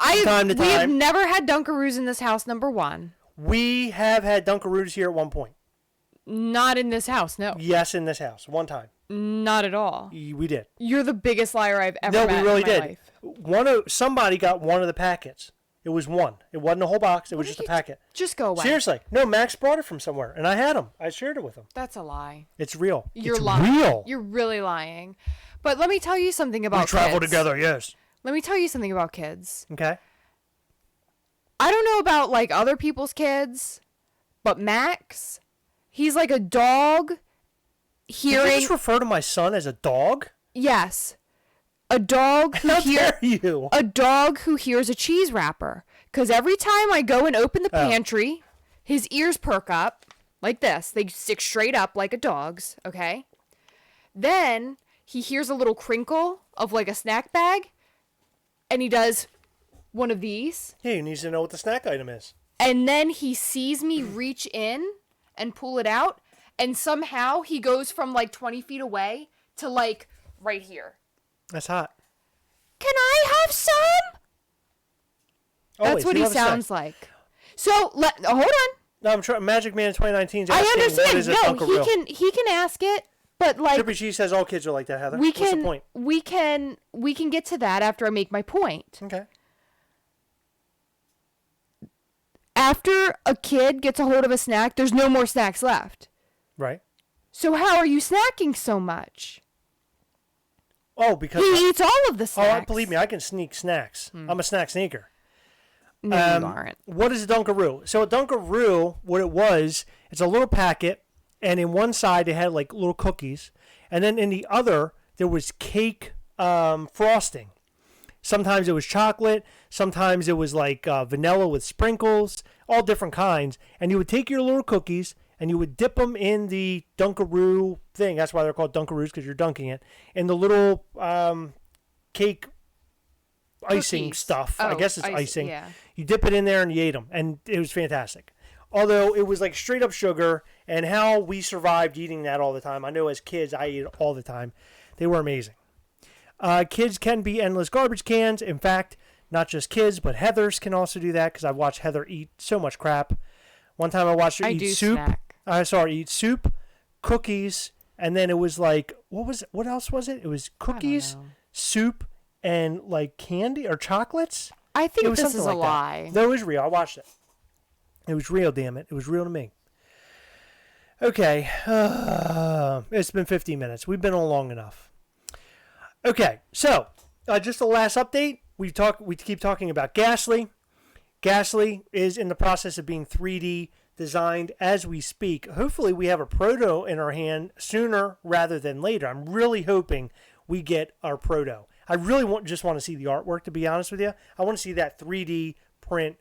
from time to time. We have never had Dunkaroos in this house, number one. We have had Dunkaroos here at one point. Not in this house, no. Yes, in this house, one time. Not at all. We did. You're the biggest liar I've ever met No, we really in my did. life. Somebody got one of the packets. It was one. It wasn't a whole box. It was just a packet. Just go away. Seriously. No, Max brought it from somewhere, and I had them. I shared it with him. That's a lie. It's real. You're it's lying. Real. You're really lying. But let me tell you something about kids. We travel together, yes. Let me tell you something about kids. Okay. I don't know about, like, other people's kids, but Max, he's like a dog hearing... Did you just refer to my son as a dog? Yes. a dog who How dare you? a dog who hears a cheese wrapper. Because every time I go and open the pantry, his ears perk up like this. They stick straight up like a dog's, okay? Then he hears a little crinkle of like a snack bag, and he does one of these. He needs to know what the snack item is. And then he sees me reach in and pull it out, and somehow he goes from like 20 feet away to like right here. That's hot. Can I have some? Always. That's what You he have a snack. sounds like. So hold on. No, I'm trying. Magic Man 2019 is I asking, what understand. is a No, Dunkaroo? he can ask it, but like Trippy Cheese says all kids are like that, Heather. we What's the can point? we can get to that after I make my point. Okay. After a kid gets a hold of a snack, there's no more snacks left. Right. So how are you snacking so much? Oh, because He eats all of the snacks. believe me, I can sneak snacks. I'm a snack sneaker. No, you aren't. What is a Dunkaroo? So a Dunkaroo, what it was, it's a little packet, and in one side it had like little cookies, and then in the other there was cake frosting. Sometimes it was chocolate, sometimes it was like vanilla with sprinkles, all different kinds. And you would take your little cookies and you would dip them in the Dunkaroo thing. That's why they're called Dunkaroos, because you're dunking it in the little cake icing Cookies. stuff. I Oh, guess it's icing. yeah. You dip it in there and you ate them, and it was fantastic. Although it was like straight up sugar, and how we survived eating that all the time. I know as kids I ate it all the time. They were amazing. Kids can be endless garbage cans. In fact, not just kids, but Heathers can also do that, because I've watched Heather eat so much crap. One time I watched her eat soup. Snack. I saw her eat soup, cookies, and then it was like, what else was it? It was cookies, know. soup, and like candy or chocolates. I It think was this something is like a that. lie. No, it was real. I watched it. It was real, damn it. It was real to me. Okay. It's been 15 minutes. We've been on long enough. Okay, so just the last update. We keep talking about Gastly. Gastly is in the process of being 3D designed as we speak. Hopefully we have a proto in our hand sooner rather than later. I'm really hoping we get our proto. I really just want to see the artwork, to be honest with you. I want to see that 3D print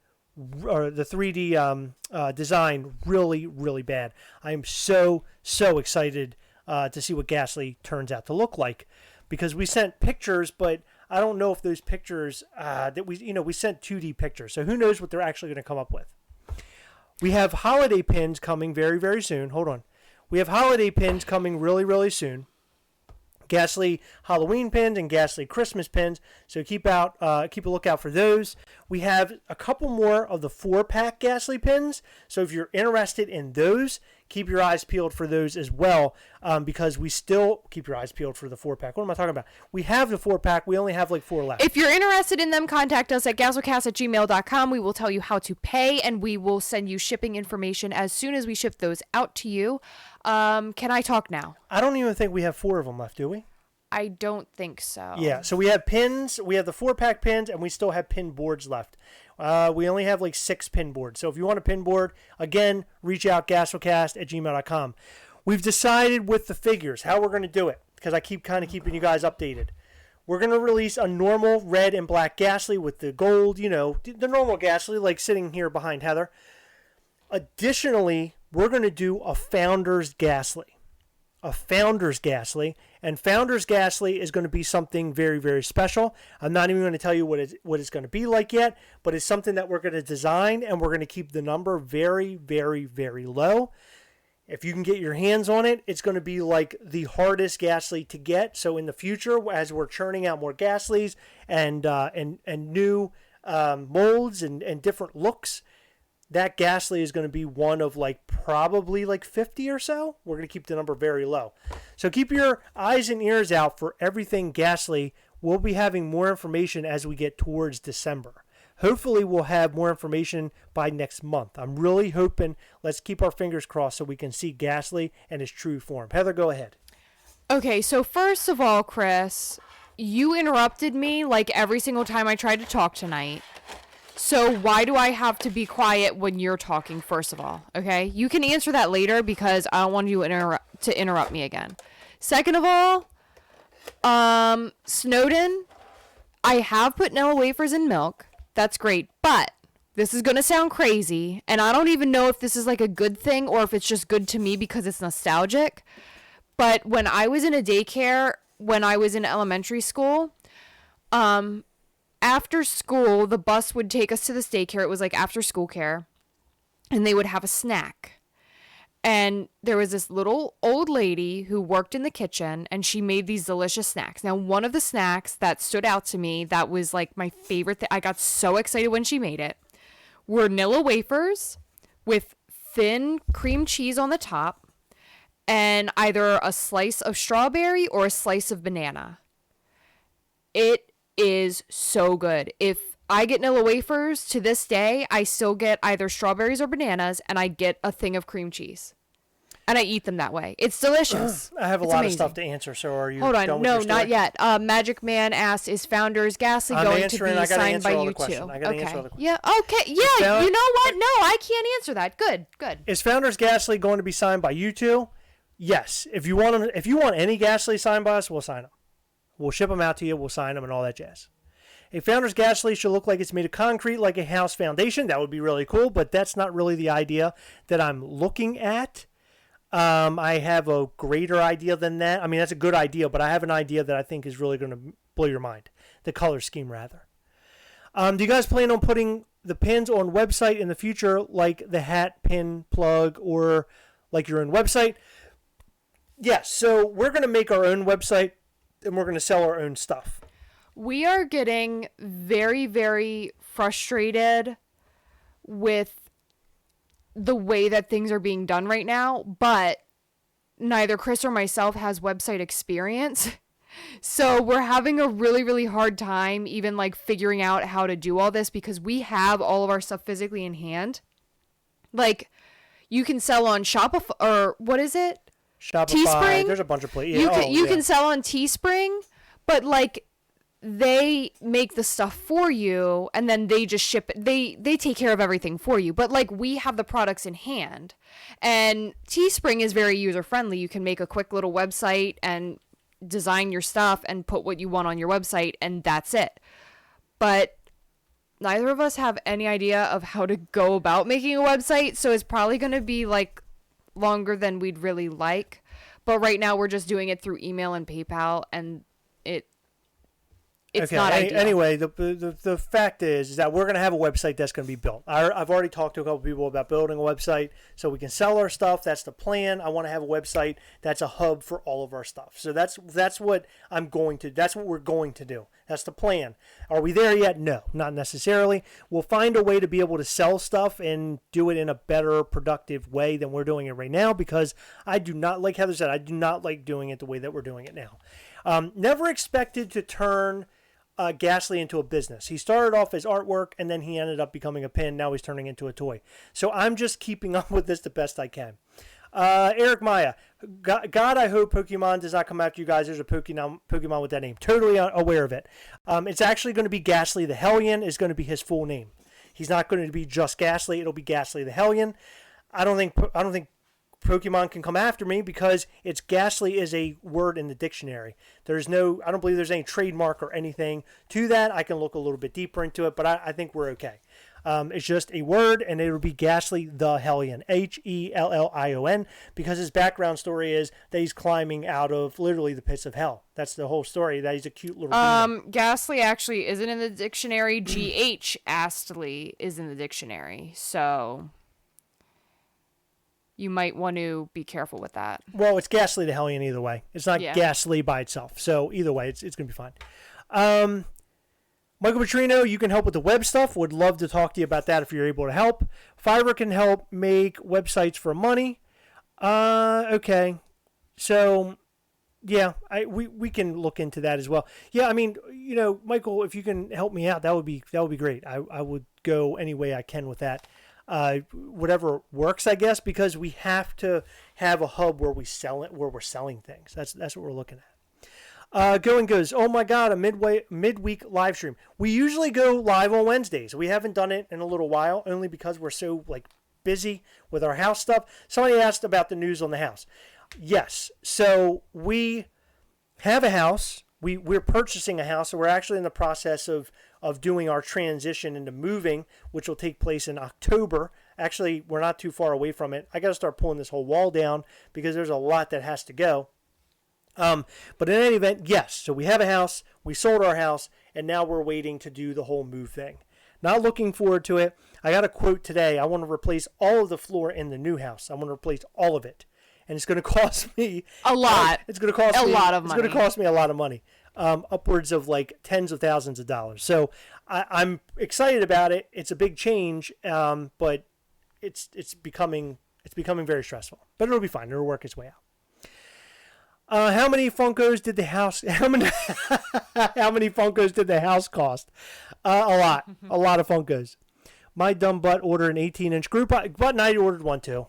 or the 3D design really, really bad. I am so excited to see what Gastly turns out to look like, because we sent pictures, but I don't know if those pictures that we sent 2D pictures, so who knows what they're actually going to come up with. We have holiday pins coming very, very soon. Hold on. We have holiday pins coming really, really soon. Gastly Halloween pins and Gastly Christmas pins. So keep a lookout for those. We have a couple more of the 4-pack Gastly pins. So if you're interested in those, keep your eyes peeled for those as well, because we still keep your eyes peeled for the 4-pack. What am I talking about? We have the 4-pack. We only have like 4 left. If you're interested in them, contact us at gastlecast@gmail.com. We will tell you how to pay, and we will send you shipping information as soon as we ship those out to you. Can I talk now? I don't even think we have 4 of them left, do we? I don't think so. Yeah, so we have pins, we have the 4-pack pins, and we still have pin boards left. We only have like 6 pin boards. So if you want a pin board, again, reach out, gastlecast@gmail.com. We've decided with the figures how we're going to do it, because I keep keeping you guys updated. We're going to release a normal red and black Gastly with the gold, the normal Gastly, like sitting here behind Heather. Additionally, we're going to do a Founders Gastly. A Founders Gastly, and Founders Gastly is going to be something very, very special. I'm not even going to tell you what it's going to be like yet, but it's something that we're going to design, and we're going to keep the number very, very, very low. If you can get your hands on it, it's going to be like the hardest Gastly to get. So in the future, as we're churning out more Gastlys and new molds and different looks, that Gastly is going to be one of probably 50 or so. We're going to keep the number very low. So keep your eyes and ears out for everything Gastly. We'll be having more information as we get towards December. Hopefully we'll have more information by next month. I'm really hoping. Let's keep our fingers crossed so we can see Gastly in its true form. Heather, go ahead. Okay, so first of all, Chris, you interrupted me every single time I tried to talk tonight. So why do I have to be quiet when you're talking, first of all? Okay? You can answer that later, because I don't want you to interrupt me again. Second of all, Snowden, I have put Nilla wafers in milk. That's great. But this is going to sound crazy. And I don't even know if this is like a good thing or if it's just good to me because it's nostalgic. But when I was in a daycare, when I was in elementary school, after school, the bus would take us to this daycare. It was like after school care. And they would have a snack. And there was this little old lady who worked in the kitchen, and she made these delicious snacks. Now, one of the snacks that stood out to me that was like my favorite thing, I got so excited when she made it, were Nilla wafers with thin cream cheese on the top and either a slice of strawberry or a slice of banana. It is so good. If I get Nilla wafers to this day, I still get either strawberries or bananas, and I get a thing of cream cheese. And I eat them that way. It's delicious. I have a lot of stuff to answer, so are you Hold on. done with No, your story? not yet. Magic Man asked, is Founders Gastly going to be signed by you too? I gotta answer all the questions. Yeah, okay. Yeah, you know what? No, I can't answer that. Good. Is Founders Gastly going to be signed by you two? Yes. If you want any Gastly signed by us, we'll sign them. We'll ship them out to you. We'll sign them and all that jazz. A Founders Gastly should look like it's made of concrete, like a house foundation. That would be really cool, but that's not really the idea that I'm looking at. I have a greater idea than that. I mean, that's a good idea, but I have an idea that I think is really going to blow your mind. The color scheme, rather. Do you guys plan on putting the pins on website in the future, like the hat pin plug or like your own website? Yes, so we're going to make our own website, and we're going to sell our own stuff. We are getting very, very frustrated with the way that things are being done right now, but neither Chris or myself has website experience. So we're having a really, really hard time even like figuring out how to do all this because we have all of our stuff physically in hand. Like you can sell on Shopify or what is it? Shopify. Teespring. There's a bunch of places. You can sell on Teespring, but like they make the stuff for you and then they just ship it. They take care of everything for you. But like we have the products in hand. And Teespring is very user friendly. You can make a quick little website and design your stuff and put what you want on your website and that's it. But neither of us have any idea of how to go about making a website, so it's probably going to be like longer than we'd really like. But right now we're just doing it through email and PayPal and it's okay. not ideal. Anyway, the fact is that we're going to have a website that's going to be built. I've already talked to a couple people about building a website so we can sell our stuff. That's the plan. I want to have a website that's a hub for all of our stuff. So that's what I'm going to. That's what we're going to do. That's the plan. Are we there yet? No, not necessarily. We'll find a way to be able to sell stuff and do it in a better, productive way than we're doing it right now because I do not, like Heather said, I do not like doing it the way that we're doing it now. Never expected to turn Gastly into a business. He started off as artwork and then he ended up becoming a pin. Now he's turning into a toy. So I'm just keeping up with this the best I can. Eric Maya, God, I hope Pokemon does not come after you guys. There's a Pokemon with that name. Totally aware of it. It's actually going to be Gastly the Hellion is going to be his full name. He's not going to be just Gastly. It'll be Gastly the Hellion. I don't think Pokemon can come after me because it's Gastly is a word in the dictionary. I don't believe there's any trademark or anything to that. I can look a little bit deeper into it, but I think we're okay. It's just a word, and it'll be Gastly the Hellion, Hellion, because his background story is that he's climbing out of literally the pits of hell. That's the whole story, that he's a cute little demon. Gastly actually isn't in the dictionary. G.H. Astley is in the dictionary, so you might want to be careful with that. Well, it's Gastly the Hellion either way. It's not Gastly by itself. So either way, it's going to be fine. Michael Petrino, you can help with the web stuff. Would love to talk to you about that if you're able to help. Fiverr can help make websites for money. Okay. So, yeah, we can look into that as well. Yeah, I mean, Michael, if you can help me out, that would be great. I would go any way I can with that. Whatever works, I guess, because we have to have a hub where we sell it, where we're selling things. That's what we're looking at. Going goes, oh my God, a midweek live stream. We usually go live on Wednesdays. We haven't done it in a little while, only because we're so busy with our house stuff. Somebody asked about the news on the house. Yes, so we have a house. we're purchasing a house, so we're actually in the process of doing our transition into moving, which will take place in October. Actually, we're not too far away from it. I got to start pulling this whole wall down because there's a lot that has to go. But in any event, yes. So we have a house, we sold our house, and now we're waiting to do the whole move thing. Not looking forward to it. I got a quote today. I want to replace all of the floor in the new house. I want to replace all of it. And it's going to cost me a lot. It's going to cost a me lot of money. It's going to cost me a lot of money, upwards of like tens of thousands of dollars. So I'm excited about it. It's a big change, but it's becoming very stressful. But it'll be fine. It'll work its way out. How many Funkos did the house? How many Funkos did the house cost? A lot of Funkos. My dumb butt ordered an 18-inch group. Butt and I ordered one too.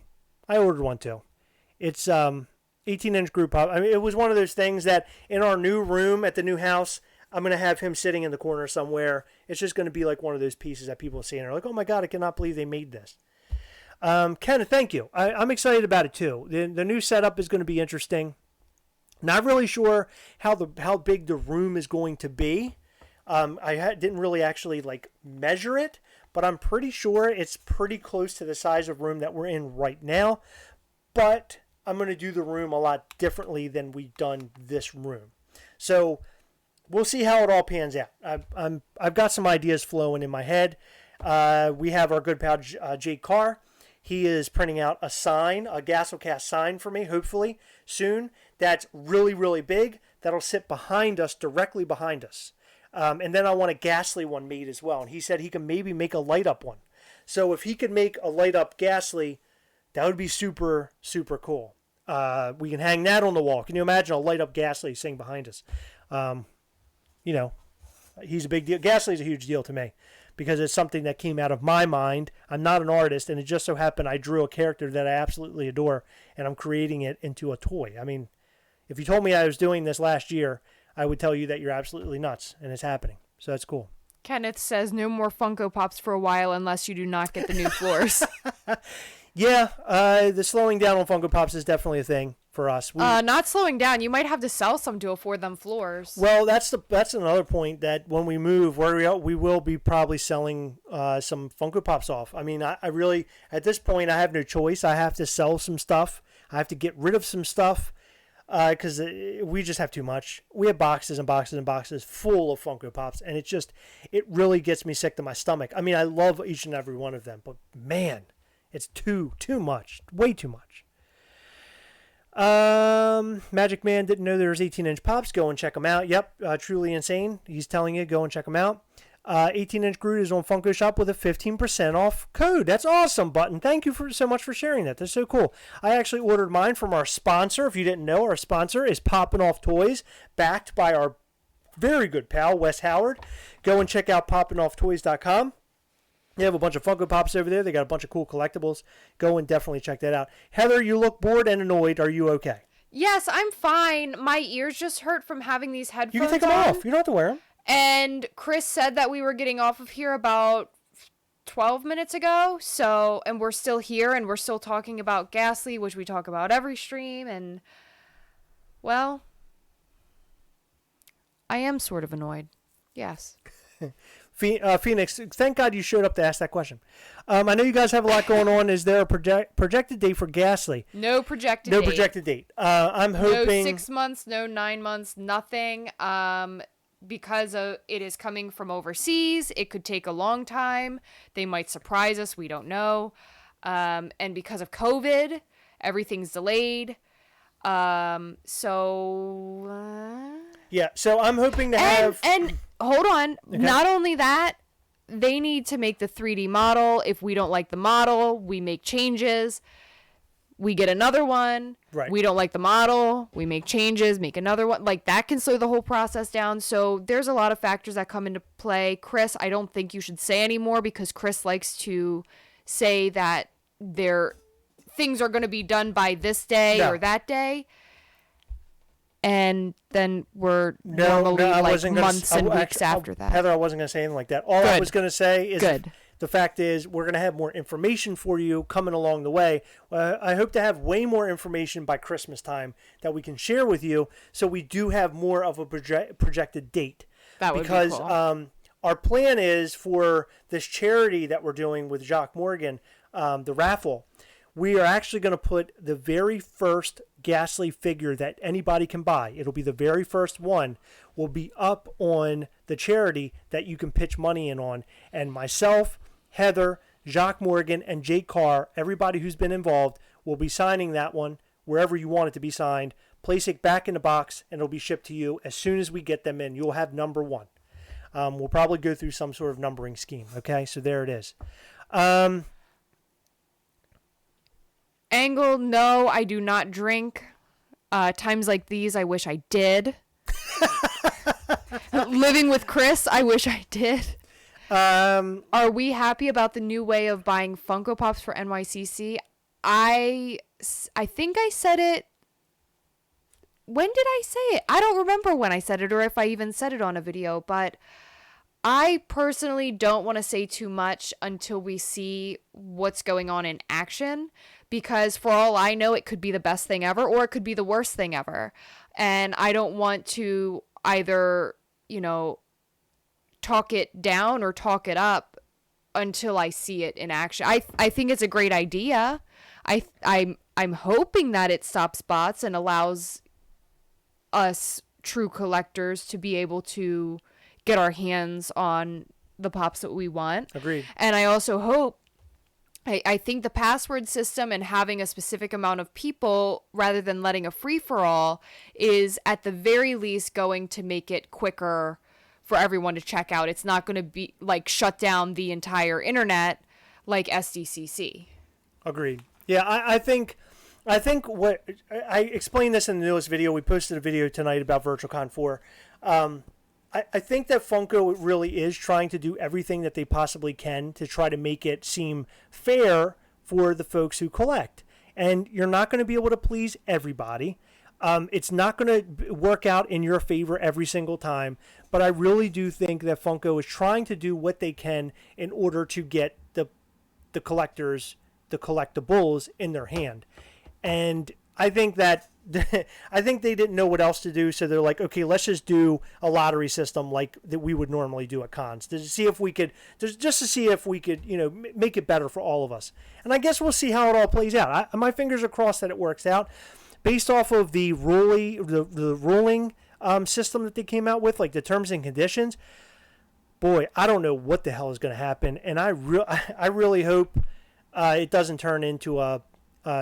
It's 18-inch group pop. I mean, it was one of those things that in our new room at the new house, I'm gonna have him sitting in the corner somewhere. It's just gonna be like one of those pieces that people see and are like, "Oh my God, I cannot believe they made this." Kenneth, thank you. I'm excited about it too. The new setup is going to be interesting. Not really sure how big the room is going to be. Didn't really actually like measure it, but I'm pretty sure it's pretty close to the size of room that we're in right now. But I'm going to do the room a lot differently than we've done this room. So we'll see how it all pans out. I've got some ideas flowing in my head. We have our good pal Jake Carr. He is printing out a sign, a Gastlecast sign for me, hopefully soon. That's really, really big. That'll sit behind us, directly behind us. And then I want a Gastly one made as well. And he said he can maybe make a light up one. So if he could make a light up Gastly, that would be super, super cool. We can hang that on the wall. Can you imagine a light up Gastly sitting behind us? He's a big deal. Gastly is a huge deal to me because it's something that came out of my mind. I'm not an artist, and it just so happened I drew a character that I absolutely adore, and I'm creating it into a toy. I mean, if you told me I was doing this last year, I would tell you that you're absolutely nuts, and it's happening. So that's cool. Kenneth says no more Funko Pops for a while unless you do not get the new floors. Yeah, the slowing down on Funko Pops is definitely a thing for us. Not slowing down. You might have to sell some to afford them floors. Well, that's another point that when we move, we will be probably selling some Funko Pops off. I mean, I really, at this point, I have no choice. I have to sell some stuff. I have to get rid of some stuff because we just have too much. We have boxes and boxes and boxes full of Funko Pops, and it really gets me sick to my stomach. I mean, I love each and every one of them, but man, it's too much, way too much. Magic Man didn't know there was 18-inch pops. Go and check them out. Yep, truly insane. He's telling you, go and check them out. 18-inch Groot is on Funko Shop with a 15% off code. That's awesome, Button. Thank you so much for sharing that. That's so cool. I actually ordered mine from our sponsor. If you didn't know, our sponsor is Poppin' Off Toys, backed by our very good pal, Wes Howard. Go and check out poppinofftoys.com. They have a bunch of Funko Pops over there. They got a bunch of cool collectibles. Go and definitely check that out. Heather, you look bored and annoyed. Are you okay? Yes, I'm fine. My ears just hurt from having these headphones. You can take them off. You don't have to wear them. And Chris said that we were getting off of here about 12 minutes ago. And we're still here and we're still talking about Gastly, which we talk about every stream. And, well, I am sort of annoyed. Yes. Phoenix, thank God you showed up to ask that question. I know you guys have a lot going on. Is there a projected date for Gastly? No projected date. No projected date. I'm hoping... No 6 months, no 9 months, nothing. Because it is coming from overseas, it could take a long time. They might surprise us. We don't know. And because of COVID, everything's delayed. Yeah, so I'm hoping to have... And hold on. Okay. Not only that, they need to make the 3D model. If we don't like the model, we make changes. We get another one. Right. We don't like the model. We make changes, make another one. Like, that can slow the whole process down. So there's a lot of factors that come into play. Chris, I don't think you should say anymore because Chris likes to say that things are going to be done by this day or that day. And then we're normally months and weeks after that. Heather, I wasn't going to say anything like that. All I was going to say is The fact is, we're going to have more information for you coming along the way. I hope to have way more information by Christmas time that we can share with you, so we do have more of a projected date. That would because, be cool. Our plan is for this charity that we're doing with Jacques Morgan, the raffle. We are actually going to put the very first Gastly figure that anybody can buy. It'll be the very first one. Will be up on the charity that you can pitch money in on. And myself, Heather, Jacques Morgan, and Jake Carr, everybody who's been involved, will be signing that one wherever you want it to be signed. Place it back in the box, and it'll be shipped to you as soon as we get them in. You'll have number one. We'll probably go through some sort of numbering scheme. Okay, so there it is. Angle, no, I do not drink. Times like these, I wish I did. Living with Chris, I wish I did. Are we happy about the new way of buying Funko Pops for NYCC? I think I said it. When did I say it? I don't remember when I said it or if I even said it on a video, but I personally don't want to say too much until we see what's going on in action, because for all I know, it could be the best thing ever or it could be the worst thing ever. And I don't want to either, talk it down or talk it up until I see it in action. I think it's a great idea. I'm hoping that it stops bots and allows us true collectors to be able to get our hands on the pops that we want. Agreed. And I also hope, I think the password system and having a specific amount of people rather than letting a free-for-all is at the very least going to make it quicker for everyone to check out. It's not going to be like shut down the entire internet like SDCC. Agreed. Yeah, I think what I explained this in the newest video. We posted a video tonight about VirtualCon 4. I think that Funko really is trying to do everything that they possibly can to try to make it seem fair for the folks who collect. And you're not going to be able to please everybody. It's not going to work out in your favor every single time. But I really do think that Funko is trying to do what they can in order to get the collectors, the collectibles in their hand. And I think that they didn't know what else to do, so they're like, okay, let's just do a lottery system like that we would normally do at cons to see if we could, make it better for all of us. And I guess we'll see how it all plays out. My fingers are crossed that it works out, based off of the ruling system that they came out with, like the terms and conditions. Boy, I don't know what the hell is going to happen, and I really hope it doesn't turn into a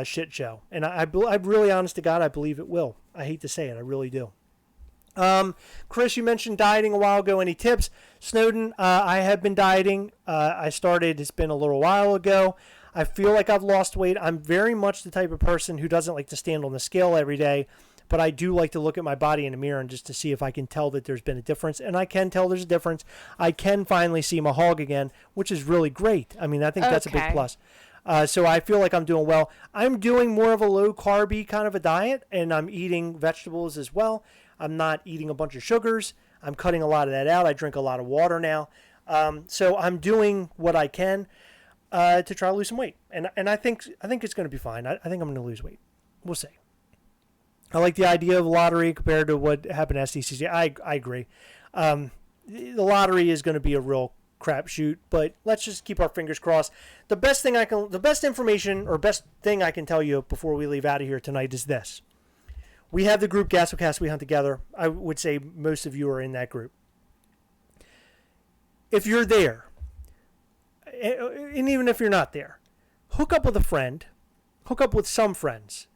shit show. And I'm really honest to God, I believe it will. I hate to say it, I really do. Chris, you mentioned dieting a while ago. Any tips? Snowden, I have been dieting. It's been a little while ago. I feel like I've lost weight. I'm very much the type of person who doesn't like to stand on the scale every day, but I do like to look at my body in the mirror and just to see if I can tell that there's been a difference. And I can tell there's a difference. I can finally see my hog again, which is really great. I mean, I think that's a big plus. So I feel like I'm doing well. I'm doing more of a low-carby kind of a diet, and I'm eating vegetables as well. I'm not eating a bunch of sugars. I'm cutting a lot of that out. I drink a lot of water now. So I'm doing what I can to try to lose some weight. And I think it's going to be fine. I think I'm going to lose weight. We'll see. I like the idea of lottery compared to what happened at SDCC. I agree. The lottery is going to be a real crapshoot, but let's just keep our fingers crossed. The best thing I can tell you before we leave out of here tonight is this. We have the group Gastlecast We Hunt Together. I would say most of you are in that group. If you're there, and even if you're not there, hook up with a friend, hook up with some friends.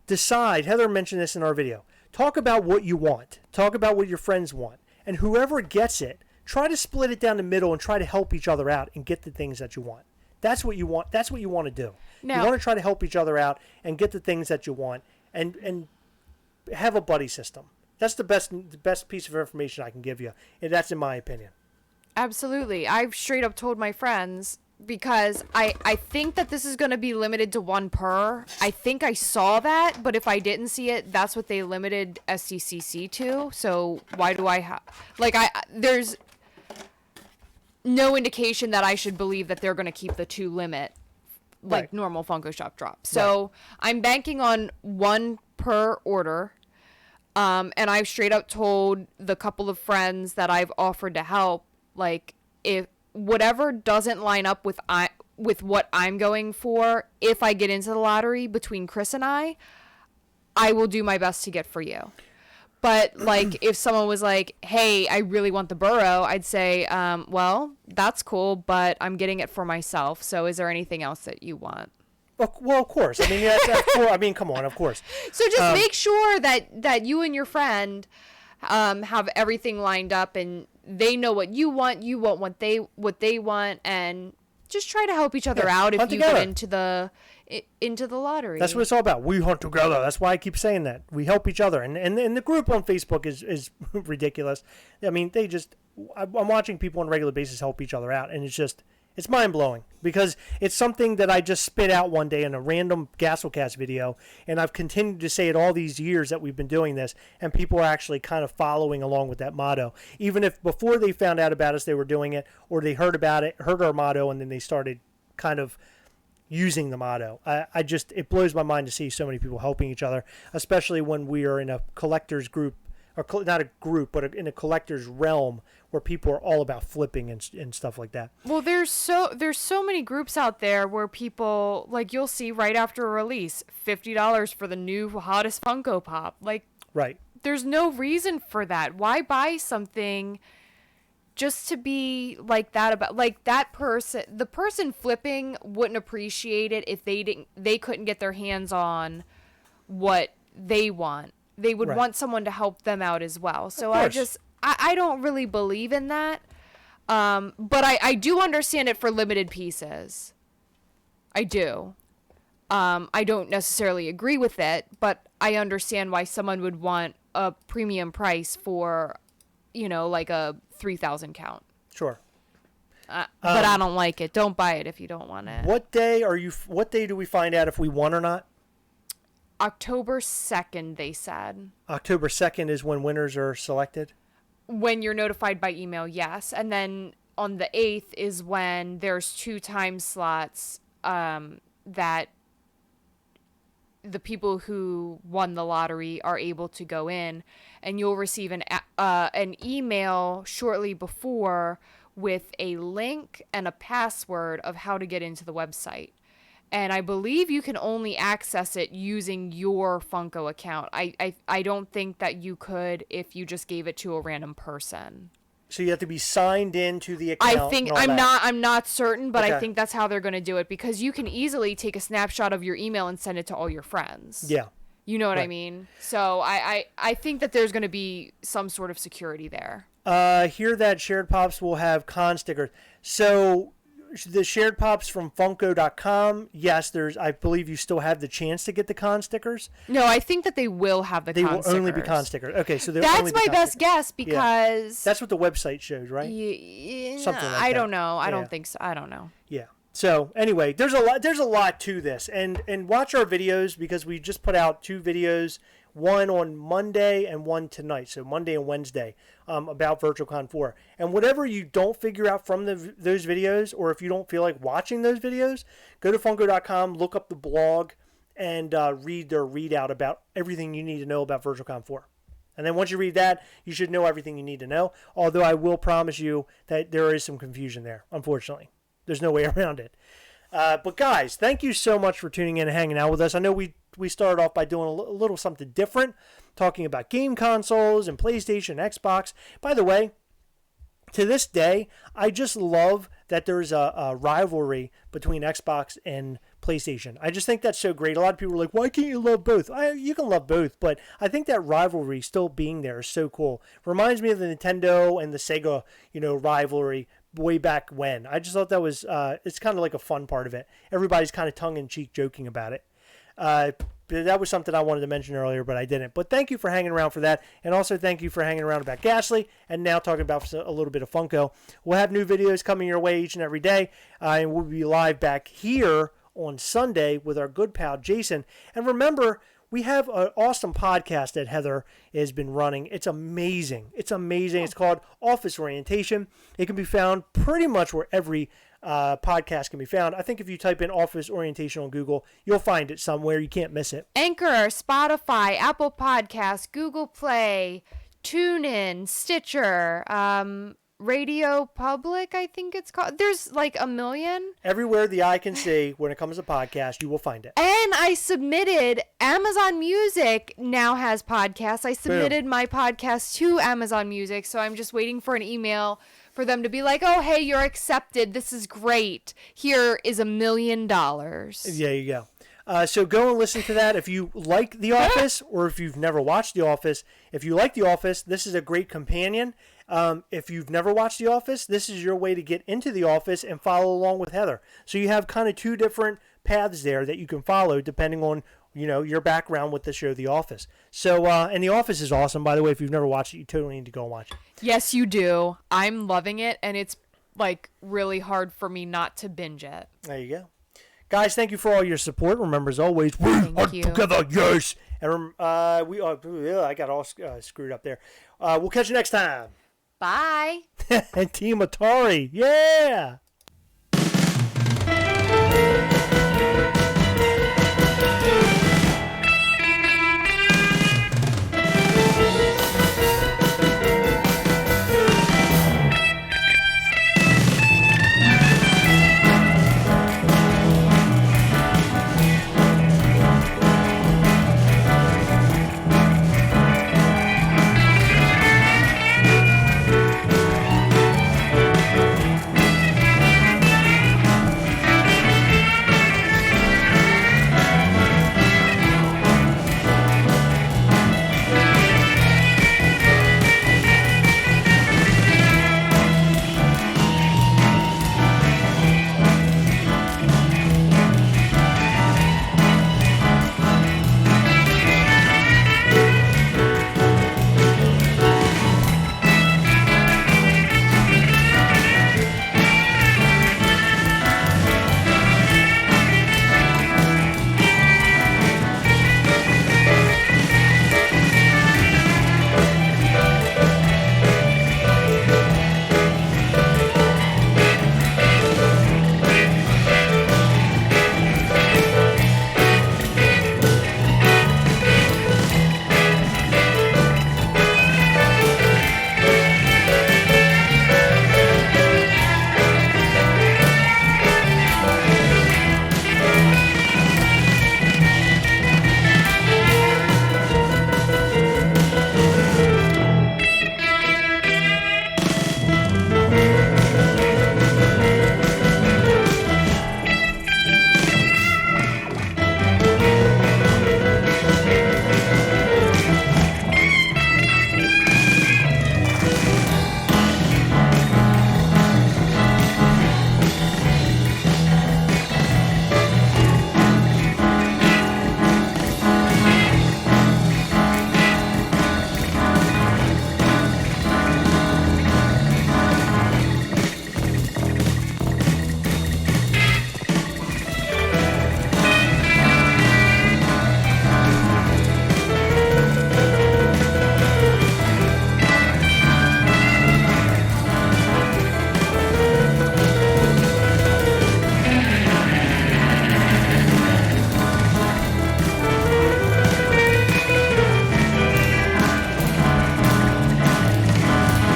Decide, Heather mentioned this in our video, talk about what you want. Talk about what your friends want. And whoever gets it, try to split it down the middle and try to help each other out and get the things that you want. That's what you want. That's what you want to do. Now, you want to try to help each other out and get the things that you want and have a buddy system. That's the best piece of information I can give you. And that's in my opinion. Absolutely. I've straight up told my friends, because I think that this is going to be limited to one per. I think I saw that, but if I didn't see it, that's what they limited SCCC to. So why do I have... no indication that I should believe that they're going to keep the 2 limit like Right. normal Funko Shop drops. So I'm banking on 1 per order. And I've straight up told the couple of friends that I've offered to help, like, if whatever doesn't line up with what I'm going for, if I get into the lottery between Chris and I will do my best to get for you. But, like, if someone was like, hey, I really want the burrow, I'd say, well, that's cool, but I'm getting it for myself. So is there anything else that you want? Well, of course. I mean, that's cool. I mean, come on, of course. So just make sure that you and your friend have everything lined up and they know what you want what they want, and just try to help each other out if hunt you together. get into the lottery. That's what it's all about. We hunt together. That's why I keep saying that. We help each other. And the group on Facebook is ridiculous. I mean, I'm watching people on a regular basis help each other out, and it's mind-blowing because it's something that I just spit out one day in a random Gastlecast video, and I've continued to say it all these years that we've been doing this, and people are actually kind of following along with that motto. Even if before they found out about us they were doing it, or they heard about it, heard our motto, and then they started kind of using the motto. It blows my mind to see so many people helping each other, especially when we are in a collector's group, or not a group, but in a collector's realm where people are all about flipping and stuff like that. Well, there's so many groups out there where people, like, you'll see right after a release, $50 for the new hottest Funko Pop. Like, Right. there's no reason for that. Why buy something just to be like that about, like, the person flipping wouldn't appreciate it if they couldn't get their hands on what they want. They would Right. want someone to help them out as well. So course. I don't really believe in that. But I do understand it for limited pieces. I do. I don't necessarily agree with it, but I understand why someone would want a premium price for, like a 3,000 count. Sure. But I don't like it. Don't buy it if you don't want it. What day do we find out if we won or not? October 2nd, they said. October 2nd is when winners are selected? When you're notified by email, yes. And then on the 8th is when there's 2 time slots that the people who won the lottery are able to go in. And you'll receive an email shortly before with a link and a password of how to get into the website. And I believe you can only access it using your Funko account. I don't think that you could if you just gave it to a random person. So you have to be signed into the account. I think I'm not certain, but I think that's how they're going to do it, because you can easily take a snapshot of your email and send it to all your friends. Yeah. You know what I mean? So I think that there's going to be some sort of security there. Hear that Shared Pops will have con stickers. So the Shared Pops from Funko.com, yes, I believe you still have the chance to get the con stickers. No, I think that they will have the con stickers. They will only be con stickers. Okay, so that's my best guess, because that's what the website shows, right? Something like I that. don't know. I don't think so. I don't know. Yeah. So anyway, there's a lot to this, and watch our videos, because we just put out 2 videos, one on Monday and one tonight, so Monday and Wednesday, about VirtualCon 4. And whatever you don't figure out from those videos, or if you don't feel like watching those videos, go to Funko.com, look up the blog, and read their readout about everything you need to know about VirtualCon 4. And then once you read that, you should know everything you need to know, although I will promise you that there is some confusion there, unfortunately. There's no way around it. But guys, thank you so much for tuning in and hanging out with us. I know we started off by doing a little something different, talking about game consoles and PlayStation, Xbox. By the way, to this day, I just love that there's a rivalry between Xbox and PlayStation. I just think that's so great. A lot of people are like, why can't you love both? You can love both, but I think that rivalry still being there is so cool. Reminds me of the Nintendo and the Sega, rivalry way back when. I just thought that was, it's kind of like a fun part of it. Everybody's kind of tongue-in-cheek joking about it. That was something I wanted to mention earlier, but I didn't. But thank you for hanging around for that. And also thank you for hanging around about Gastly, and now talking about a little bit of Funko. We'll have new videos coming your way each and every day. And we'll be live back here on Sunday with our good pal Jason. And remember, we have an awesome podcast that Heather has been running. It's amazing. It's amazing. It's called Office Orientation. It can be found pretty much where every podcast can be found. I think if you type in Office Orientation on Google, you'll find it somewhere. You can't miss it. Anchor, Spotify, Apple Podcasts, Google Play, TuneIn, Stitcher, Radio Public, I think it's called. There's like a million. Everywhere the eye can see when it comes to podcast, you will find it. And I submitted, Amazon Music now has podcasts. I submitted my podcast to Amazon Music, so I'm just waiting for an email for them to be like, oh, hey, you're accepted. This is great. Here is $1 million. There you go. So go and listen to that if you like The Office or if you've never watched The Office. If you like The Office, this is a great companion. If you've never watched The Office, this is your way to get into The Office and follow along with Heather. So you have kind of two different paths there that you can follow depending on, your background with the show The Office. So, and The Office is awesome, by the way. If you've never watched it, you totally need to go and watch it. Yes, you do. I'm loving it, and it's like really hard for me not to binge it. There you go. Guys, thank you for all your support. Remember, as always, we Thank are you. together, yes. And we are, I got all screwed up there. We'll catch you next time. Bye. And Team Atari, yeah.